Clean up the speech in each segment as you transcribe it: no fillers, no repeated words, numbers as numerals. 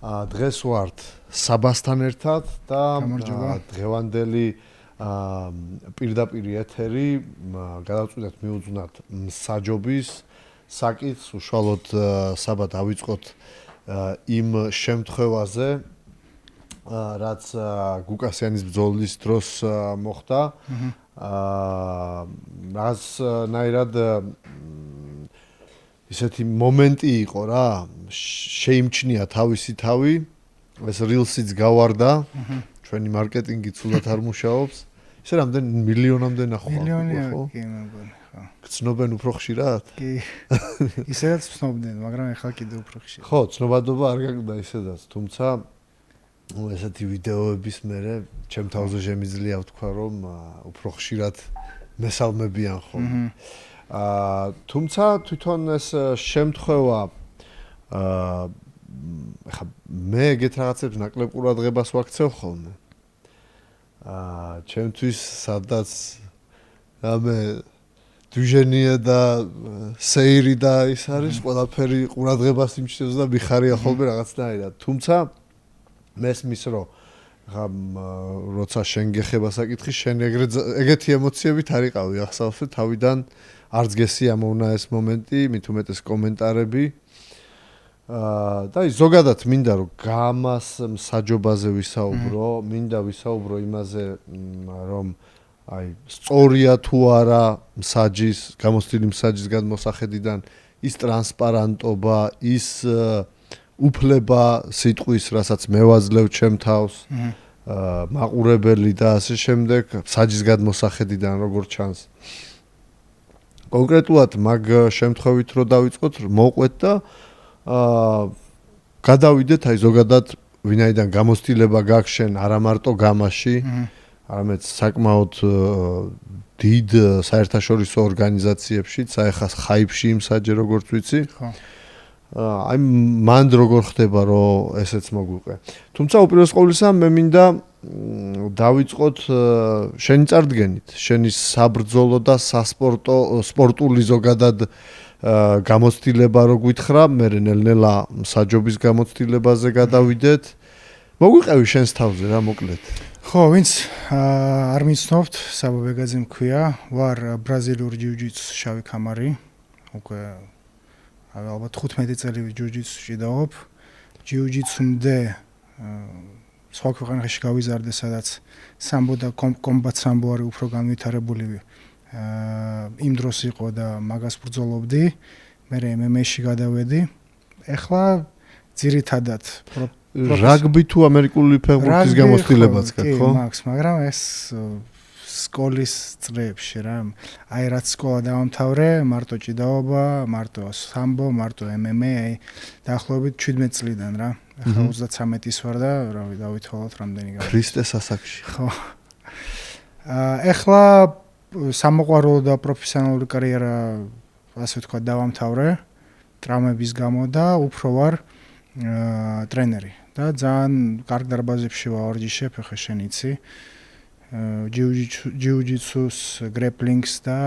დღეს ვართ საბასთან ერთად და დღევანდელი პირდაპირ ეთერი გადავწყვიტეთ მიუძვნათ მსაჯობის საკითხს, უშუალოდ საბა დავიწყოთ იმ შემთხვევაზე, რაც გუკასიანის ბრძოლის დროს მოხდა. რაღაცნაირად ისეთი მომენტი იყო რა, შეიმჩნია თავისი თავი, ეს rilsიც გავარდა, ჩვენი მარკეტინგი ცუდად არ მუშაობს. ისე რამდენ მილიონამდე ნახვა. მილიონია კი მეგონი, ხო. გცნობენ უფრო ხშირად? კი. ისედაც ცნობდნენ, მაგრამ ეხლა კიდე უფრო ხშირად. ხო, ცნობადობა არ გაკვდა ისედაც, თუმცა ესეთი ვიდეოების მერე ჩემ თავზე შემიძლია ვთქვა, რომ უფრო ხშირად მესალმებიან ხოლმე. თუმცა თვითონ ეს შემთხვევა ხა მე ეგეთ რაღაცებს ნაკლებ ყურადღებას ვაქცევ ხოლმე. ჩემთვის სადაც რამე დიჟენია და სეირი და ის არის, ყველაფერი ყურადღებას იმჩნევს და მიხარია ხოლმე რაღაცნაირად. თუმცა მესმის რომ ხა როცა შენ გეხება საკითხი, შენ ეგეთი ემოციებით არ იყავი ახსოვს თავიდან არც გესი ამოვნა ეს მომენტი, მით უმეტეს კომენტარები. და ზოგადად მინდა რომ გამას მსაჯობაზე ვისაუბრო, მინდა ვისაუბრო იმაზე, რომ აი სწორია თუ არა მსაჯის, გამოცდილი მსაჯის გადმოსახედიდან ის ტრანსპარანტობა, ის უფლება სიტყვის, რასაც მე ვაძლევ ჩემ თავს, მაყურებელი და ასე შემდეგ, მსაჯის გადმოსახედიდან როგორ ჩანს. კონკრეტულად მაგ შემთხვევით რო დავიწყოთ, მოყვეთ და გადავიდეთ აი ზოგადად ვინაიდან გამოცდილება გაქვს შენ არა მარტო გამაში, არამედ საკმაოდ დიდ საერთაშორისო ორგანიზაციებში, საერთაშორისო ხაიფში იმსაჯე როგორც ვიცი. ხო. აი მანდ როგორ ხდება რომ ესეც მოგვიყე. თუმცა უპირველეს ყოვლისა მე მინდა დავიწყოთ შენი წარდგენით, შენი საბრძოლო და სპორტული ზოგადად გამოცდილება რო გითხრა, მე ნელ-ნელა მსაჯობის გამოცდილებაზე გადავიდეთ. მოგვიყევი შენს თავზე რა მოკლედ. ხო, ვინც არ მიცნობთ, საბა ბეგაძე მქვია, ვარ ბრაზილიური ჯიუ-ჯიტსუს შავი ქამარი. უკვე ალბათ 15 წელი ჯიუ-ჯიტსუში დავობ. ჯიუ-ჯიტსუმდე სხვა ქვეყანაში გავიზარდე, სადაც სამბო და კომბატ სამბო არის უფრო განვითარებული. იმ დროს იყო და მაგას ბრძოლობდი. მე MMA-ში გადავედი. ეხლა ძირითადად რაგბი თუ ამერიკული ფეხბურთის გამოცდილებაც გაქვს, ხო? კი, მაქვს, მაგრამ ეს სკოლის წრეებში რა. აი რაც სკოლა დავამთავრე, მარტო ჭიდაობა, მარტო სამბო, მარტო MMA, აი დაახლოებით 17 წლიდან რა. ეხლა 33-ის ვარ და რავი, დავითვალოთ რამდენი გაქვს. ქრისტეს ასაკში. ხო. ეხლა სამოყვარულო და პროფესიონალური კარიერა, ასე ვთქვათ, დავამთავრე ტრავმების გამო და უფრო ვარ ტრენერი და ძალიან კარგ დარბაზებში ვავარჯიშებ, ახლა შენ იცი. ჯიუ-ჯიტსუს, გრეპლინგს და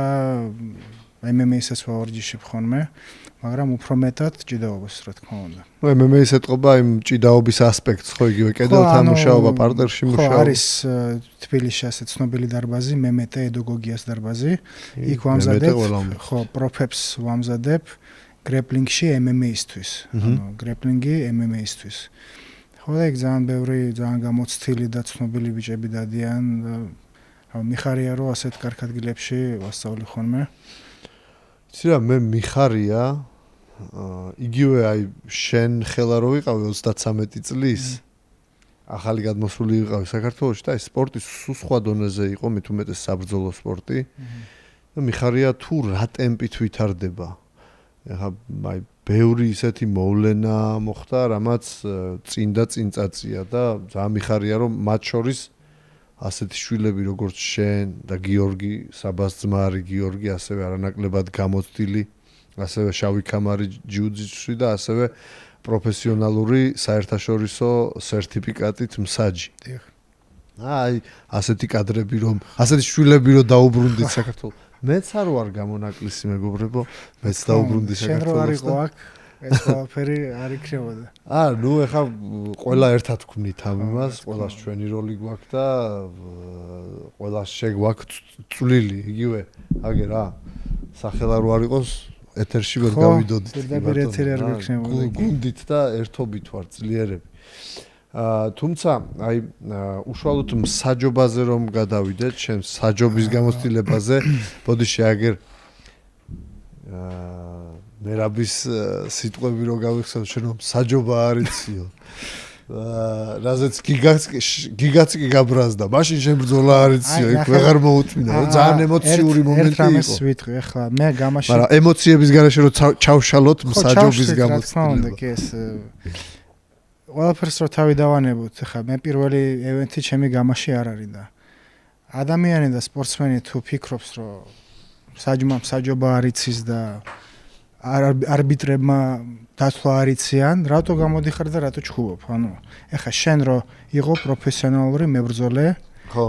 MMA-საც ვავარჯიშებ ხოლმე, მაგრამ უფრო მეტად ჭიდაობას რა თქმა უნდა. MMA-ს ეთყობა იმ ჭიდაობის ასპექტს, ხო, იგივე კედელთან მუშაობა, პარტერში მუშაობა. ხო, არის თბილისში ასე ცნობილი დარბაზი, მემეტე ედოგოგიას დარბაზი. იქ ვამზადებ, ხო, პროფებს ვამზადებ გრეპლინგში MMA-ისთვის. ანუ გრეპლინგი MMA-ისთვის. ხო, და იქ ძალიან ბევრი, ძალიან გამოცდილი და ცნობილი ბიჭები დადიან და მიხარია რომ ასეთ კარგ ადგილებში ვასწავლი ხოლმე. იცი რა, მე მიხარია იგივე აი შენ ხელა რო ვიყავი 33 წლის ახალი გადმოსული ვიყავი საქართველოში და ეს სპორტი სულ სხვა დონეზე იყო, მით უმეტეს საბრძოლო სპორტი. და მიხარია თუ რა ტემპით ვითარდება. ეხა აი ბევრი ისეთი მოვლენა მოხდა, რამაც წინ და წინ წაწია და ძალიან მიხარია რომ მათ შორის ასეთი შვილები როგორც შენ და გიორგი, საბას ძმა არის გიორგი, ასევე არანაკლებად გამოცდილი, ასევე შავი ქამარი ჯიუ-ჯიტსუში და ასევე პროფესიონალური საერთაშორისო სერტიფიკატით მსაჯი. დიახ. აი, ასეთი კადრები რომ, ასეთი შვილები რომ დაუბრუნდით საქართველოს. მეც არ ვარ გამონაკლისი მეგობრებო, მეც დაუბრუნდი საქართველოს. შენ რო არ იყო აქ, ეს ყველაფერი არ იქნებოდა. ნუ ეხა ყველა ერთად ვქმნით ამ იმას, ყველას ჩვენი როლი გვაქვს და ყველას შეგვაქვს წვლილი, იგივე აგე რა. სახელა რო არ იყოს ეთერში ვერ გავიდოდით. პირდაპირ ეთერი არ გვექნებოდა. გუნდით და ერთობით ვარ ძლიერები. თუმცა აი უშუალოდ მსაჯობაზე რომ გადავიდეთ, შენ საჯობის გამოცდილებაზე, ბოდიში აგერ მერაბის სიტყვები რო გავიხსენო, შენ რომ საჯობა არიციო. რაზეც გიგაც კი გაბრაზდა, მაშინ შენ ბრძოლა არიციო, იქ ვეღარ მოუთმინა, ძალიან ემოციური მომენტი იყო. ერთ რამეს ვიტყვი, ახლა მე გამაში მაგრამ ემოციების გარეშე რო ჩავშალოთ მსაჯობის გამოცდილება. კი ეს ყველაფერს რო თავი დავანებოთ, ახლა მე პირველი ევენთი ჩემი გამაში არ არის და ადამიანი და სპორტსმენი თუ ფიქრობს, რომ საჯობა არიცის და არბიტრებმა დათვლა არიციან, რატო გამოდიხარ და რატო ჩხუბობ? ანუ ეხა შენ რო იყო პროფესიონალური მებრძოლე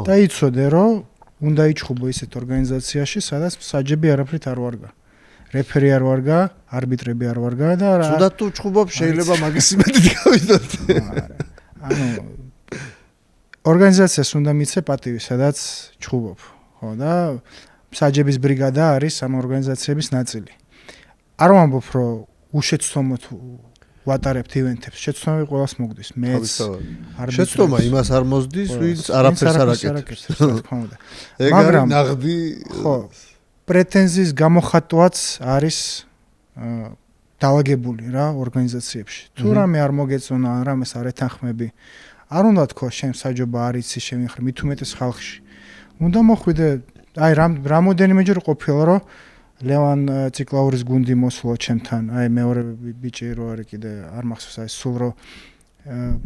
და იცოდე რომ უნდა იჩხუბო ისეთ ორგანიზაციაში, სადაც საჯები არაფრით არ ვარგა. რეფერი არ ვარგა, არბიტრები არ ვარგა და თუნდაც თუ ჩხუბობ შეიძლება მაგის იმედით გავიდოთ. ანუ ორგანიზაციას უნდა მიცე პატივი, სადაც ჩხუბობ, ხო და საჯების ბრიგადა არის ამ ორგანიზაციების ნაწილი. არ ვამბობ, რომ უშეცდომოდ ვატარებთ ივენთებს, შეცდომები ყველას მოგდის. მეც შეცდომა იმას არ მოსდის, ვინც არაფერს არ აკეთებს, რა თქმა უნდა. მაგრამ ნაღდი ხო, პრეტენზიის გამოხატვაც არის დაალაგებული რა ორგანიზაციებში. თუ რამე არ მოგეწონა, რამეს არ ეთანხმები, არ უნდა თქვა შენ საჯობა არ იცი, შემიხარ მით უმეტეს ხალხში. უნდა მოხვიდე, აი რამოდენიმეჯერ ყოფილა რომ ლევან ციკლაურის გუნდი მოსულა ჩემთან, აი მეორე ბიჭი რო არის კიდე არ მახსოვს, აი სულ რო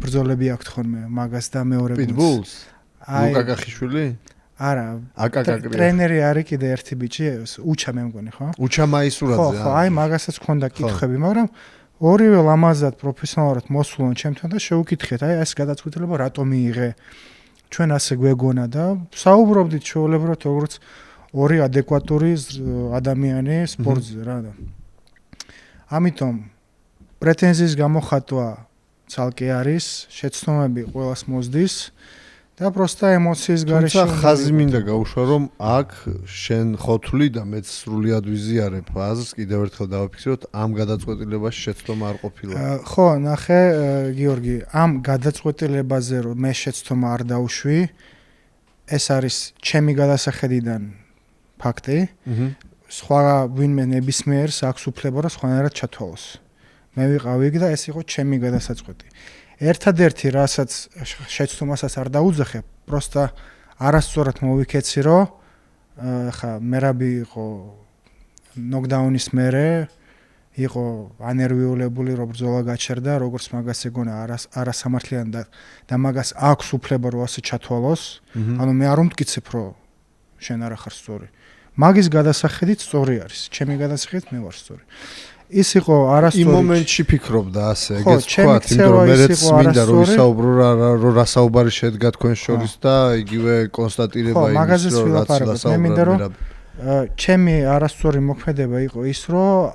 ბრძოლები აქვთ ხოლმე მაგას და მეორე გუნდს. პიტბულს? ლუკა კახიშვილი? არა, აკაკაკრია. ტრენერი არის კიდე ერთი ბიჭი, უჩა მე მგონი, ხო? უჩა მაისურაძე. ხო, აი მაგასაც ქონდა კითხვები, მაგრამ ორივე ლამაზად პროფესიონალურად მოსულან ჩემთან და შეუკითხეთ, აი ეს გადაწყვეტილება რატომ მიიღე? ჩვენ ასე გვეგონა და საუბრობდით ჩვეულებრივად როგორც ორი ადეკვატური ადამიანი სპორტზე რა და. ამიტომ პრეტენზიის გამოხატვა ცალკე არის, შეცდომები ყველას მოსდის და პროსტა ემოციის გარეშე. თუმცა ხაზი მინდა გაუშვა, რომ აქ შენ ხოთვლი და მეც სრულიად ვიზიარებ აზრს, კიდევ ერთხელ დავაფიქსიროთ, ამ გადაწყვეტილებაში შეცდომა არ ყოფილა. ხო, ნახე, გიორგი, ამ გადაწყვეტილებაზე რომ მე შეცდომა არ დავუშვი, ეს არის ჩემი გადასახედიდან ფაქტი. სხვა ვინმე ნებისმიერს აქვს უფლება რომ სხვანაირად ჩათვალოს. მე ვიყავი იქ და ეს იყო ჩემი გადასაწყვეტი. ერთადერთი რასაც შეცდომასაც არ დაუძახებ, პროსტა არასწორად მოვიქეცი რომ ხა მერაბი იყო ნოკდაუნის მერე იყო ანერვიულებული რომ ბრძოლა გაჩერდა, როგორც მაგას ეგონა არასამართლიანი და მაგას აქვს უფლება რომ ასე ჩათვალოს. ანუ მე არ უმტკიცებ რომ შენ არ ახარ სწორი. მაგის გადასახედით სწორი არის. ჩემი გადასახედით მე ვარ სწორი. ის იყო არასწორი. იმ მომენტში ფიქრობდა ასე, ეგეც თქვა, იმიტომ რომ მეც მინდა რომ ვისაუბრო რომ რა საუბარი შედგა თქვენ შორის და იგივე კონსტატირება იმის რომ რაც ლასაუბრა. ჩემი არასწორი მოქმედება იყო ის, რომ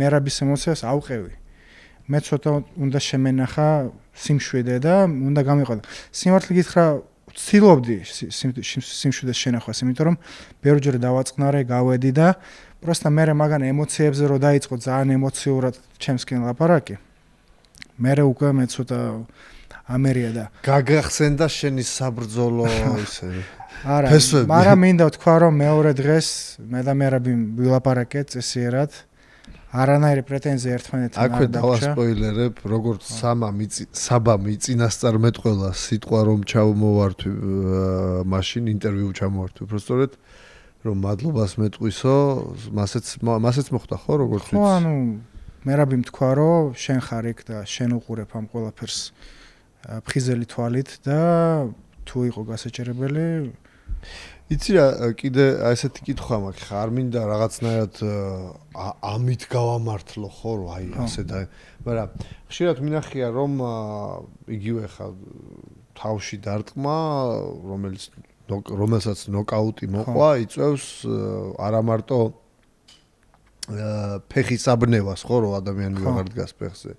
მერაბის ემოციას ავყევი. მე ცოტა უნდა შემენახა სიმშვიდე და უნდა გამიყოდა. სიმართლე გითხრა, ვცდილობდი სიმშვიდეს შენახვას, იმიტომ რომ ბევრჯერ დავაწყნარე, გავედი და პროსტა მე მაგან ემოციებზე რო დაიწყო ძალიან ემოციურად ჩემსკენ ლაპარაკი. მე უკვე მე ცოტა ამერია და გაგახსენდა შენი საბრძოლო ისე. არა, მაგრამ მინდა თქვა რომ მეორე დღეს მე და მერაბი ვილაპარაკეთ წესიერად. არანაირი პრეტენზია ერთმანეთთან არ დაგვაქვს. აქვე დავასპოილერებ, როგორც საბა მიწინასწარმეტყველა სიტყვა რომ ჩავმოვართვი მაშინ ინტერვიუ ჩამოვართვი, უბრალოდ რომ მადლობას მეტყვისო, მასეც მოხდა ხო, როგორც ვიცი. ხო, ანუ მერაბი თქვა რომ შენ ხარ იქ და შენ უყურებ ამ ყველაფერს ფხიზელი თვალით და თუ იყო გასაჭირებელი იცი რა, კიდე ესეთი კითხვა მაქვს, ხა არ მინდა რაღაცნაირად ამით გავამართლო ხო, რომ აი ასე და მაგრამ ხშირად მინახია რომ იგივე ხა თავში დარტყმა, რომელსაც ნოკაუტი მოყვა, იწევს არა მარტო ფეხის აბნევას ხო რომ ადამიანი ვეღარ დგას ფეხზე.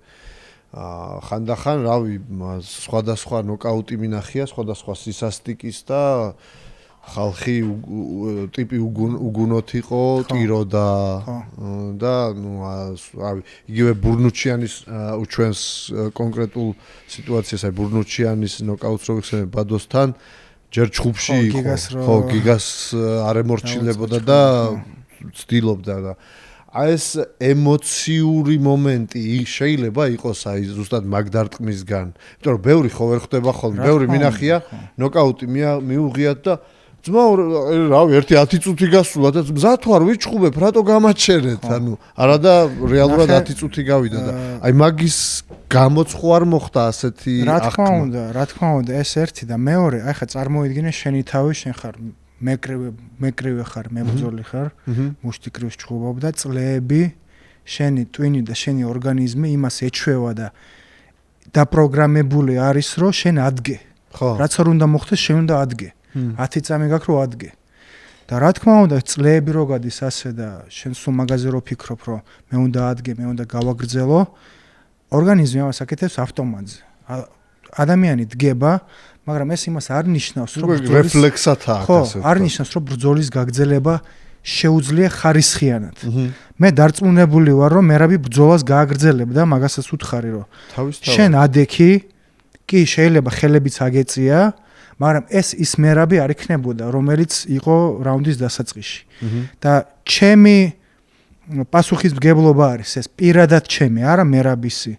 ხანდახან რავი სხვადასხვა ნოკაუტი მინახია სხვადასხვა სისასტიკის და ხალხი ტიპი უგუნოთ იყო ტიროდა და რავი იგივე ბურნუჩიანის უჩვენს კონკრეტულ სიტუაციას აი ბურნუჩიანის ნოკაუტს რო ვიხსენებ ბადოსთან ჯერ ჩხუბში იყო ხო გიგას არ ემორჩილებოდა და ცდილობდა და აი ეს ემოციური მომენტი შეიძლება იყოს აი ზუსტად მაგდარტყმისგან იმიტომ რომ ბევრი ხო ვერ ხდება ხოლმე ბევრი მინახია ნოკაუტი მიუღიათ და ძმა რავი 1-10 წუთი გასულა და მზა თუ არ ვიჩხუბებ რატო გამაჩერეთ ანუ არა და რეალურად 10 წუთი გავიდა და აი მაგის გამოც ხო არ მოხდა ასეთი აღქმა რა თქმა უნდა ეს ერთი და მეორე აი ხა წარმოიდგინე შენი თავი შენ ხარ მეკრივე ხარ მებრძოლი ხარ მუშტიკრივს ჩხუბობ და წლები შენი ტვინი და შენი ორგანიზმი იმას ეჩვევა და დაპროგრამებული არის რომ შენ ადგე ხო რაც არ უნდა მოხდეს შენ უნდა ადგე 10 წამი გაქვს რომ ადგე და რა თქმა უნდა წლები რო გადის ასე და შენ სულ მაგაზე რო ფიქრობ რომ მე უნდა ადგე მე უნდა გავაგრძელო ორგანიზმი ამას აკეთებს ავტომატზე ადამიანი დგება მაგრამ ეს იმას არ ნიშნავს რომ რეფლექსად აქვს ხო არ ნიშნავს რომ ბრძოლის გაგრძელება შეუძლია ხარისხიანად მე დარწმუნებული ვარ რომ მერაბი ბრძოლას გააგრძელებ და მაგასაც უთხარი რომ შენ ადექი კი შეიძლება ხელებიც აგეწია მაგრამ ეს ის მერაბი არ იქნებოდა რომელიც იყო რაუნდის დასაწყისში და ჩემი პასუხისმგებლობა არის ეს პირადად ჩემი არა მერაბისი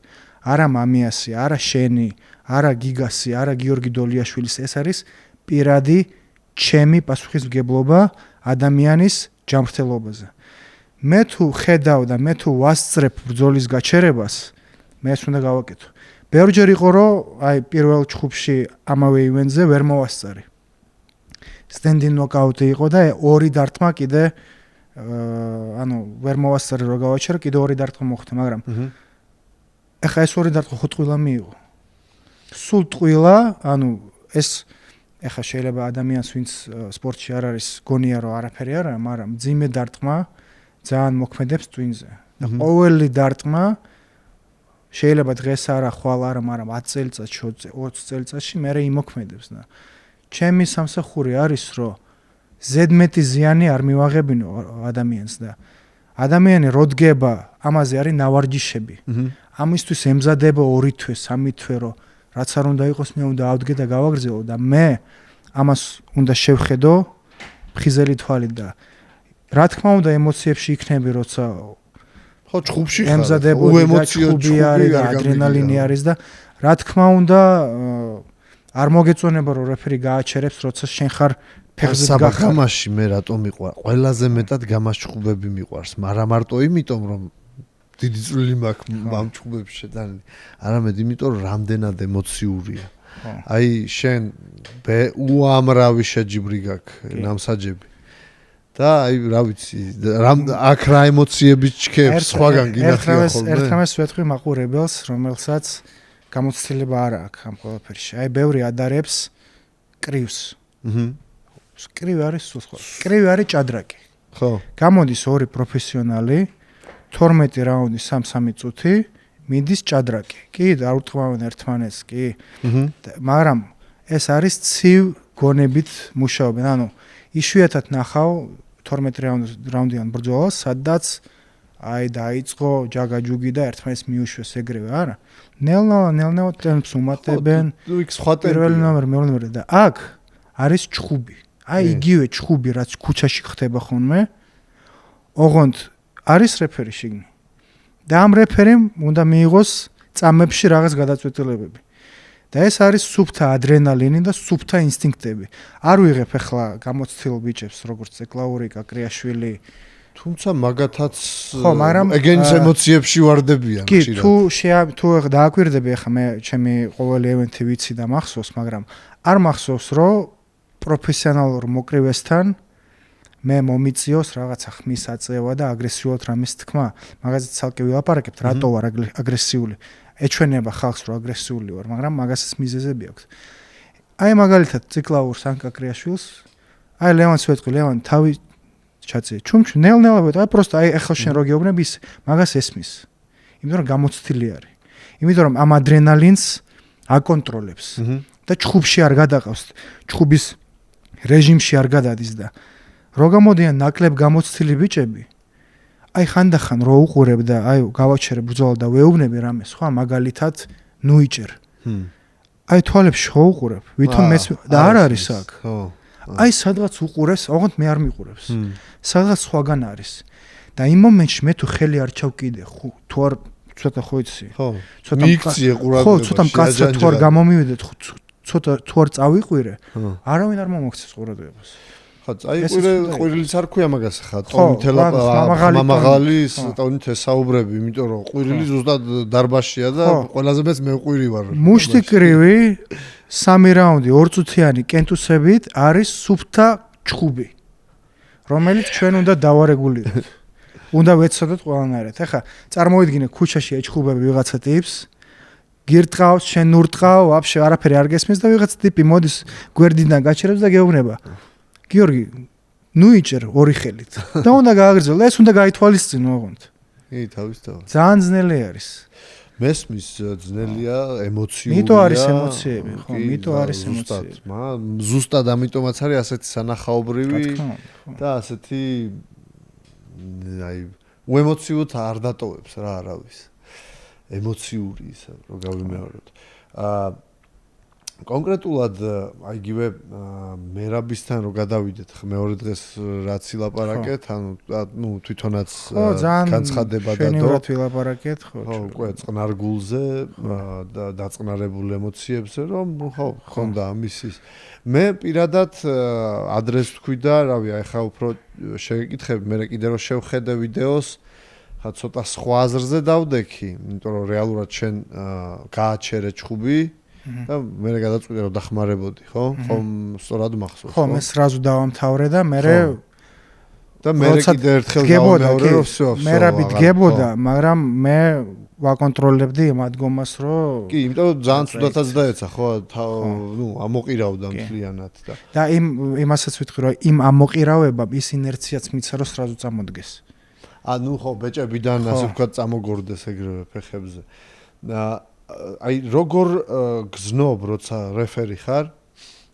არა მამიასი არა შენი არა გიგასი არა გიორგი დოლიაშვილის ეს არის პირადი ჩემი პასუხისმგებლობა ადამიანის ჯანმრთელობაზე მე თუ ხედავ და მე თუ ვასწრებ ბრძოლის გაჩერებას მე ეს უნდა გავაკეთო ბევრჯერ იყო რომ აი პირველ ჩხუბში ამავე ივენტზე ვერ მოვასწარი სტენდინგ ნოკაუტი იყო და ორი დარტყმა კიდე ანუ ვერ მოვასწარი რომ გავაჩერე კიდე ორი დარტყმა მოხდა მაგრამ ეხა ეს ორი დარტყმა ხო ტყუილა მიიღო სულ ტყუილა ანუ ეს ეხა შეიძლება ადამიანს ვინც სპორტში არ არის გონია რომ არაფერი არა მაგრამ მძიმე დარტყმა ძალიან მოქმედებს ტვინზე და ყოველი დარტყმა შეიძლება დღეს არა ხვალ არა მაგრამ 10 წელიწადში 20 წელიწადში მე იმოქმედებს და ჩემი სამსახური არის რომ ზედმეტი ზიანი არ მივაღებინო ადამიანს და ადამიანი როდგება ამაზე არის ნავარჯიშები ამისთვის ემზადება 2 თვე 3 თვე რომ რაც არ უნდა იყოს მე უნდა ავდგე და გავაგრძელო და მე ამას უნდა შევხედო ფხიზელი თვალით და რა თქმა უნდა ემოციებში იქნები როცა ხო ჩხუბში ხარ ემზადებოდი და ჩხუბი არის და ადრენალინი არის და რა თქმა უნდა არ მოგეწონება რომ რეფერი გააჩერებს როცა შენ ხარ ფეხზე გახარ გამაში მე რატომ მიყვარ ყველაზე მეტად გამაშხუბები მიყვარს მაგრამ მარტო იმიტომ რომ დიდი წვლილი მაქვს ამ ჩხუბებში შეტანილი არამედ იმიტომ რომ რამდენად ემოციურია აი შენ უამრავი შეჯიბრი გაქვს ნამსაჯები და აი რა ვიცი აქ რა ემოციები ჩქებს სხვაგან გინახია ხოლმე ერთხელ ვეთქვი მაყურებელს რომელსაც გამოცდილება არ აქვს ამ ყველაფერში აი ბევრი ადარებს კრივს კრივი არის სულ სხვა კრივი არის ჭადრაკი ხო გამოდის ორი პროფესიონალი 12 რაუნდი 3 წუთი მიდის ჭადრაკი კი არ ურტყმავენ ერთმანეთს კი მაგრამ ეს არის ცივ გონებით მუშაობენ ანუ იშვიათად ნახავ 12 რაუნდიან ბრძოლას სადაც აი დაიწყო ჯაგაჯუგი და ერთმანეთს მიუშვეს ეგრევე არა ნელ-ნელა ტემპს უმატებენ პირველი ნომერი მეორე ნომერი და აქ არის ჩხუბი აი იგივე ჩხუბი რაც ქუჩაში ხდება ხოლმე ოღონდ არის რეფერი შიგნი და ამ რეფერიმ უნდა მიიღოს წამებში რაღაც გადაწყვეტილებები და ეს არის სუფთა ადრენალინი და სუფთა ინსტინქტები არ ვიღებ ახლა გამოცდილ ბიჭებს როგორც ეკლაური კაკრიაშვილი თუმცა მაგათაც ეგენის ემოციებში ვარდებიან კი თუ დააკვირდები ახლა მე ჩემი ყოველი ევენთი ვიცი და მახსოვს მაგრამ არ მახსოვს რომ პროფესიონალურ მოკრივესთან მე მომიწიოს რაღაცა ხმის აწევა და აგრესიულად რამის თქმა მაგაზე ცალკე ვილაპარაკებთ რატო ვარ აგრესიული ეჩვენება ხალხს რომ აგრესიული ვარ მაგრამ მაგასაც მიზეზები აქვს აი მაგალითად ციკლაურ სანკაკრიაშვილს აი ლევანს ვეთქვი ლევან თავი ჩაწი. ჩუმჩ ნელ-ნელა აი просто აი ახლა შენ რო გეუბნები ის მაგას ესმის. იმიტომ რომ გამოცდილი არის. იმიტომ რომ ამ ადრენალინს აკონტროლებს და ჩხუბში არ გადაყავს. ჩხუბის რეჟიმში არ გადადის და რო გამოდიან ნაკლებ გამოცდილი ბიჭები აი ხანდახან რო უყურებ და აი გავაჩერე ბრძოლა და ვეუბნები რამე სხვა მაგალითად ნუიჭერ. აი თვალებში ხო უყურებ, ვითომ მეც და არ არის აქ. აი სადღაც უყურეს, ოღონდ მე არ მიყურებს. სადღაც სხვაგან არის. და იმ მომენტში მე თუ ხელი არ ჩავკიდე, თუ არ ცოტა ხო იცი. ცოტა მიქციე ყურადღება. ხო, ცოტა მკაცრად თუ არ გამომივიდეთ, ცოტა თუ არ წავიყვირე, არავინ არ მომაქცეს ყურადღებას. ხო, წაიყვირე, ყვირილიც არ ქვია მაგას ხა, ტონითელა მამაღალი ტონით ესაუბრები, იმიტომ რომ ყვირილი ზუსტად დარბაშია და ყველაზე მეც მე ყვირი ვარ. მუშტიკრივი 3 რაუნდი 2 წუთიანი კენტუსებით არის სუფთა ჩხუბი, რომელიც ჩვენ უნდა დავარეგულიროთ. უნდა ვეცოდოთ ყველანაირად. ეხლა წარმოვიდგინე ქუჩაში ეჩხუბები ვიღაცა ტიპს, გირტყავს, შენ ურტყავ, ვაფშე არაფერი არ გესმის და ვიღაცა ტიპი მოდის გვერდიდან გაჩერებს და გეუბნება. გიორგი, ნუიჭერ ორი ხელით. და უნდა გააგრძელო, ეს უნდა გაითვალისწინო ოღონდ. თავისთავად. ძალიან ძნელი არის. მესმის ძნელია, ემოციურია. მითო არის ემოციები, ხო, მითო არის ემოციები. ზუსტად ამიტომაც არის ასეთი სანახაობრივი და ასეთი აი უემოციურად არ დატოვებს რა არავის. ემოციური ისა რომ გავიმეოროთ. კონკრეტულად აი იგივე მერაბისთან რო გადავიდეთ მეორე დღეს რაც ილაპარაკეთ, ანუ თვითონაც განცხადება და შენივრად ვილაპარაკეთ, ხო, უკვე წყნარგულზე და დაწყნარებულ ემოციებზე, რომ ხო, ხონდა ამის. მე პირადად ადრეს თქვი და რავი, აი ხა უფრო შეგეკითხები, მე კიდე რომ შევხედე ვიდეოს, ხა ცოტა სხვა აზრზე დავდექი, იმიტომ რომ რეალურად შენ გააჩერე ჩხუბი და მე გადაწყვიტე რომ დახმარებოდი, ხო? ხომ სწორად მახსოვს, ხო? ხო, მე სразу დავამთავრე და მე და მე კიდე ერთხელ დავამთავრე რომ всё, მე რაბი დგებოდა, მაგრამ მე ვაკონტროლებდი იმ ადგომას, რომ კი, იმიტომ რომ ძალიან ცუდათაც დაეცა, ხო? ნუ ამოყირავდა მთლიანად და და იმასაც ვიტყვი, რომ იმ ამოყირავებამ ის ინერციაც მიცა, რომ სразу წამოდგეს. ანუ ხო, ბეჭებიდან ასე ვქოთ წამოგორდეს ეგრევე ფეხებზე. და აი როგორ გზნობ როცა რეფერი ხარ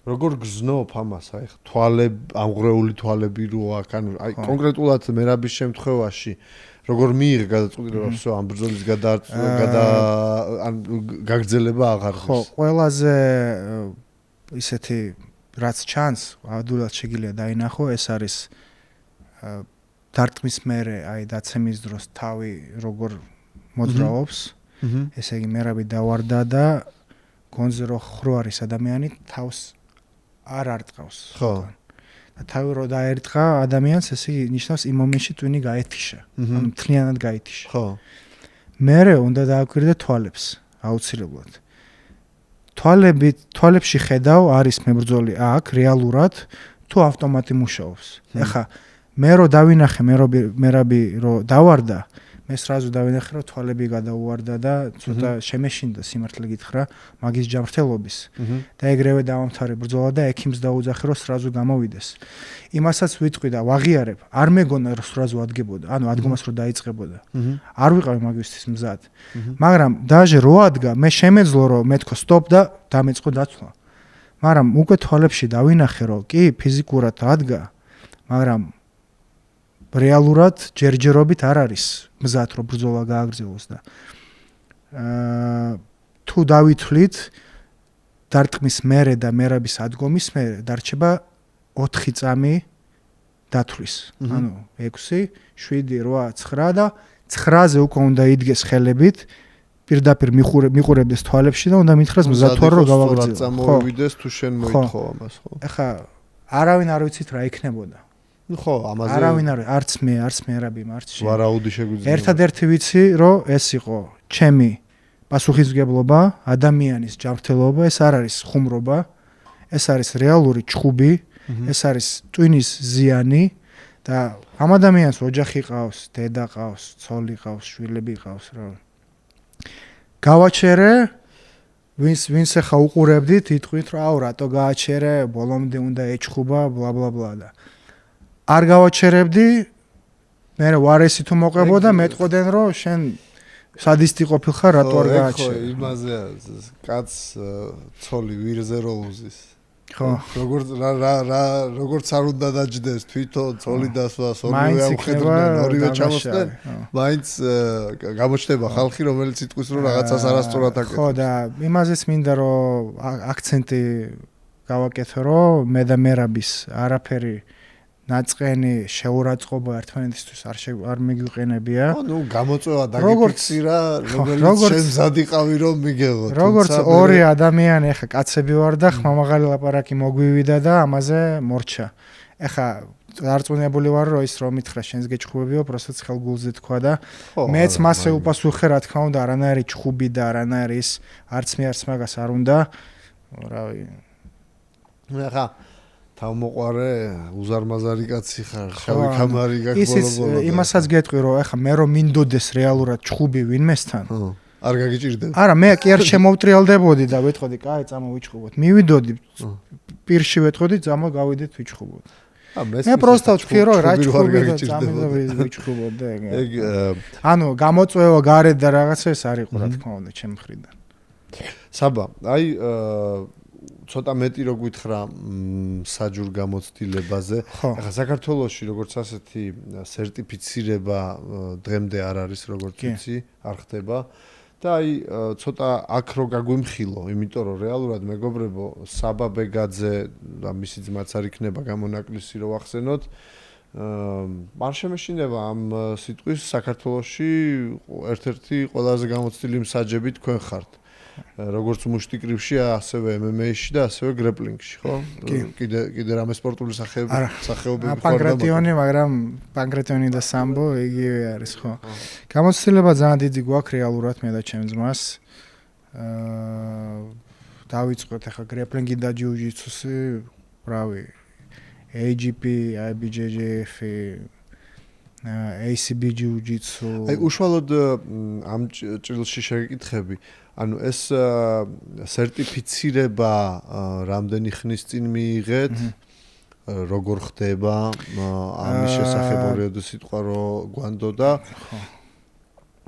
როგორ გზნობ ამას აი ამღრეული თვალები რო აქ ანუ აი კონკრეტულად მერაბის შემთხვევაში როგორ მიიღე გადაწყვეტილება რომ всё ამ ბრძოლის ან გაგრძელება აღარ ხო ყველაზე ისეთი რაც ჩანს ადულად შეგიძლია დაინახო ეს არის დარტყმის მერე აი დაცემის დროს თავი როგორ მოძრაობს ესე იგი მერაბი დავარდა და გონზე რო ხრო არის ადამიანი თავს არ არტყავს ხო და თავი რო დაერტყა ადამიანს ესე იგი ნიშნავს იმ მომენტში ტვინი გაეთიშა ანუ მთლიანად გაეთიშა ხო მერე უნდა დააკვირდე თვალებს აუცილებლად თვალებში ხედავ არის მებრძოლი აქ რეალურად თუ ავტომატი მუშაობს ეხა მე რო დავინახე მერაბი რო დავარდა მე სразу დავინახე რომ თვალები გადაუვარდა და ცოტა შემეშინდა სიმართლე გითხრა მაგის ჯანმრთელობის და ეგრევე დავამთავრე ბრძოლა და ექიმს დაუძახე რომ სразу გამოვიდეს იმასაც ვიტყვი და ვაღიარებ არ მეგონა რომ სразу ადგებოდა ანუ ადგომას რო დაიწყებოდა არ ვიყავი მაგისთვის მზად მაგრამ დაჟე რო ადგა მე შემეძლო რომ მე თქო სტოპ და დამეწყო დაცვა მაგრამ უკვე თვალებში დავინახე რომ კი ფიზიკურად ადგა მაგრამ რეალურად ჯერჯერობით არ არის მზად რომ ბრძოლა გააგრძელოს და თუ დავითვლით დარტყმის მერე და მერაბის ადგომის მერე დარჩება 4 წამი დათვლის ანუ 6 7 8 9 და 9-ზე უკვე უნდა იდგეს ხელებით პირდაპირ მიყურებდეს თვალებში და უნდა მითხრას მზად თუ რომ გავაგრძელო ხო წამოვიდეს თუ შენ მოითხოვ ამას ხო ეხა არავინ არ ვიცით რა იქნებოდა ხო, ამაზე არავინ არ არც მე რაბი მარცში. ვარაუდი შეგვიძლია. ერთადერთი ვიცი, რომ ეს იყო ჩემი პასუხისმგებლობა, ადამიანის ჯანმრთელობა, ეს არ არის ხუმრობა, ეს არის რეალური ჩხუბი, ეს არის ტვინის ზიანი და ამ ადამიანს ოჯახი ყავს, დედა ყავს, ცოლი ყავს, შვილები ყავს, რა. გავაჩერე ვინც ახლა უყურებდით, იტყვით, რომ აუ, რატო გააჩერე, ბოლომდე უნდა ეჩხუბა, ბლა ბლა ბლა და არ გავაჩერებდი მე ვარესი თუ მოყებოდა მეტყოდენ რომ შენ სადისტი ყოფილხარ რატო არ გააჩერე ხო იმაზე კაც ცოლი ვირზე რო უზის ხო როგორც არ უნდა დაჯდეს თვითონ ცოლი დასვას ორივე ამხედრდნენ ორივე ჩამოსდნენ მაინც გამოჩნდება ხალხი რომელიც იტყვის რომ რაღაცას არასწორად აკეთებს ხო და იმაზეც მინდა რომ აქცენტი გავაკეთო რომ მე და მერაბის არაფერი ნაწყენი შეურაცხყოფა ერთმანეთისთვის არ მიგვიყენებია. ნუ გამოწვევა დაგიფიქსირა, რომელიც შენ მზად იყავი რომ მიგეღო. როგორც ორი ადამიანი, ეხა კაცები ვარ და ხმამაღალი ლაპარაკი მოგვივიდა და ამაზე მორჩა. ეხა დარწმუნებული ვარ რომ ის რომ მითხრა შენს გეჭხუბებიო, პროსტაც ხელგულზე თქვა და მეც მასე უპასუხე რა თქმა უნდა, არანაირი ჭხუბი და არანაირი ის არც მე არც მაგას არ უნდა. რავი. ეხა თავმოყარე უზარმაზარი კაცი ხარ, შავი კამარი გაქვს ბოლო-ბოლო. იმასაც გეტყვი რომ ეხა მე რომ მინდოდეს რეალურად ჭხუბი ვინმესთან. არ გაგიჭირდება. არა, მე კი არ შემოვტრიალდებოდი და ვეთყოდი, კაი, წამოვიჭხუბოთ. მივიდოდი პირში ვეთყოდი, წამო გავიდეთ ვიჭხუბოთ. მე პროსტა ვთქვი რომ რა ჭხუბი და წამოვიჭხუბოთ და ეგ. ანუ გამოწვევა გარეთ და რაღაცა ეს არ იყო რა თქმა უნდა ჩემ მხრიდან. საბა, აი ცოტა მეტი რო გითხრა საჯურ გამოცდილებაზე. ახლა საქართველოში როგორც ასეთი სერტიფიცირება დღემდე არ არის, როგორც ვიცი, არ ხდება. და აი ცოტა აქ რო გაგვიმხილო, იმიტომ რომ რეალურად მეგობრებო, საბა ბეგაძე და მისი ძმაც არ იქნება გამონაკლისი რო ახსენოთ. არ შემეშინება ამ სიტყვის საქართველოში ერთ-ერთი ყველაზე გამოცდილი მსაჯები თქვენ ხართ. როგორც მუშტიკრივში, ასევე MMA-ში და ასევე გრეპლინგში, ხო? კიდე რამე სპორტული სახეობები ხო? პანკრატიონი, მაგრამ პანკრატიონი და სამბო იგივე არის, ხო? გამოცდილება ძალიან დიდი გვაქვს რეალურად მე და ჩემს ძმას. დავიწყოთ ახლა გრეპლინგი და ჯიუ-ჯიტსუსი, რავი, AGP, IBJJF, ACB jiu-jitsu. აი უშუალოდ ამ ჭრილში შეგეკითხები. ანუ ეს სერტიფიცირება რამდენი ხნის წინ მიიღეთ? როგორ ხდება? ამის შესახებ ორიოდე სიტყვა რო გვანდოდა.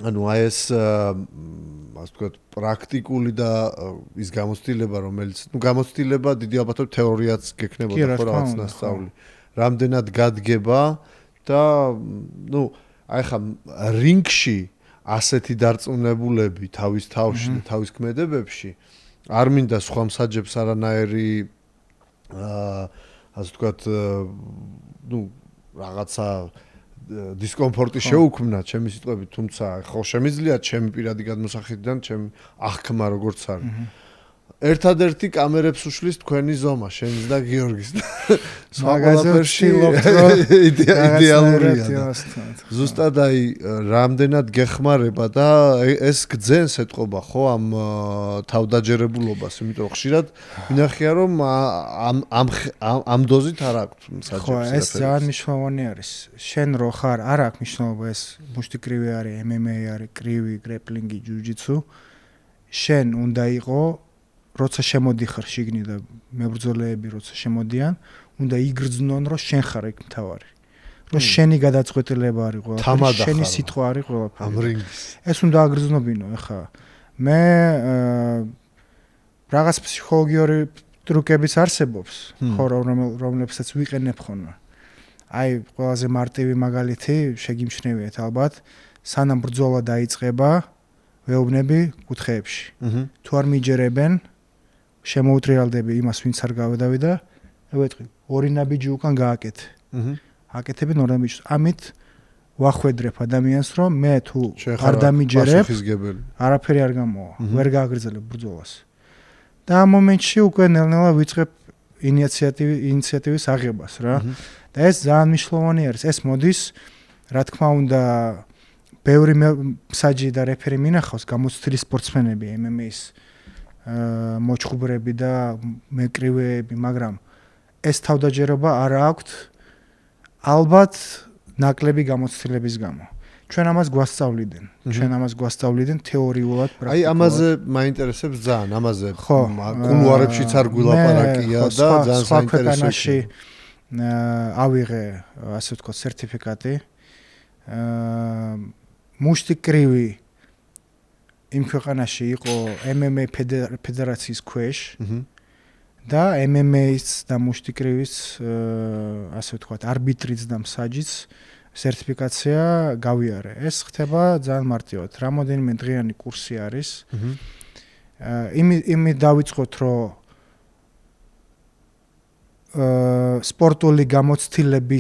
ანუ აი ეს ასე ვთქვათ, პრაქტიკული და ის გამოცდილება, რომელიც, ნუ გამოცდილება დიდი ალბათობით თეორიაც გექნებოდა ხო რაღაც ნასწავლი. რამდენად გადგება და ნუ აი ხა რინგში ასეთი დარწმუნებულები თავის თავში და თავის ქმედებებში არ მინდა სხვა მსაჯებს არანაირი ასე ვთქვათ ნუ რაღაცა დისკომფორტი შეუქმნა ჩემი სიტყვებით, თუმცა ხო შემიძლია ჩემი პირადი გადმოსახედიდან ჩემი აღქმა როგორც არის. ერთადერთი კამერებს უშლის თქვენი ზომა, შენს და გიორგის. მაგაზერში იდეალურია. ზუსტად აი რამდენად გეხმარება და ეს გძენს ეთყობა ხო ამ თავდაჯერებულობას, იმიტომ რომ ხშირად მინახია რომ ამ დოზით არ აქვს მსაჯებს. ხო, ეს ძალიან მნიშვნელოვანი არის. შენ რო ხარ, არ აქვს მნიშვნელობა ეს მუშტიკრივი არის, MMA არის, კრივი, გრეპლინგი, ჯიუ-ჯიტსუ. შენ უნდა იყო როცა შემოდიხარ შიგნით და მებრძოლეები როცა შემოდიან, უნდა იგრძნონ რომ შენ ხარ ეგ მთავარი. რომ შენი გადაწყვეტილება არის ყველაფერი, შენი სიტყვა არის ყველაფერი. ამ რინგის. ეს უნდა აგრძნობინო, ეხა მე რაღაც ფსიქოლოგიური ტრუკებიც არსებობს, ხო, რომლებსაც ვიყენებ ხოლმე. აი, ყველაზე მარტივი მაგალითი შეგიმჩნევიათ ალბათ, სანამ ბრძოლა დაიწყება, ვეუბნები კუთხეებში. თუ არ მიჯერებენ შემოუტრიალდები იმას, ვინც არ გავედავი და ევეთყვი, ორი ნაბიჯი უკან გააკეთე. აკეთებენ ორი ნაბიჯს. ამით ვახვედრებ ადამიანს, რომ მე თუ არ დამიჯერებ, არაფერი არ გამოვა, ვერ გააგრძელებ ბრძოლას. და ამ მომენტში უკვე ნელ-ნელა ვიწყებ ინიციატივის აღებას რა. და ეს ძალიან მნიშვნელოვანი არის. ეს მოდის, რა თქმა უნდა, ბევრი მსაჯი და რეფერი მინახავს გამოცდილი სპორტსმენები MMA-ის მოჭხუბრები და მეკრივეები, მაგრამ ეს თავდაჯერება არ აქვთ ალბათ ნაკლები გამოცდილების გამო. ჩვენ ამას გვასწავლიდან თეორიულად, პრაქტიკულად. აი ამაზე მაინტერესებს ძალიან, ამაზე კულუარებშიც არ გვილაპარაკია და ძალიან საინტერესოა. ავიღე ასე ვთქვათ სერტიფიკატი. მუშტიკრივი იმ ქვეყანაში იყო MMA ფედერაციის ქვეშ და MMA-ს და მუშტიკრივის ასე ვთქვათ არბიტრიც და მსაჯიც სერტიფიკაცია გავიარე. ეს ხდება ძალიან მარტივად. რამოდენიმე დღიანი კურსი არის. იმით დავიწყოთ, რომ სპორტული გამოცდილება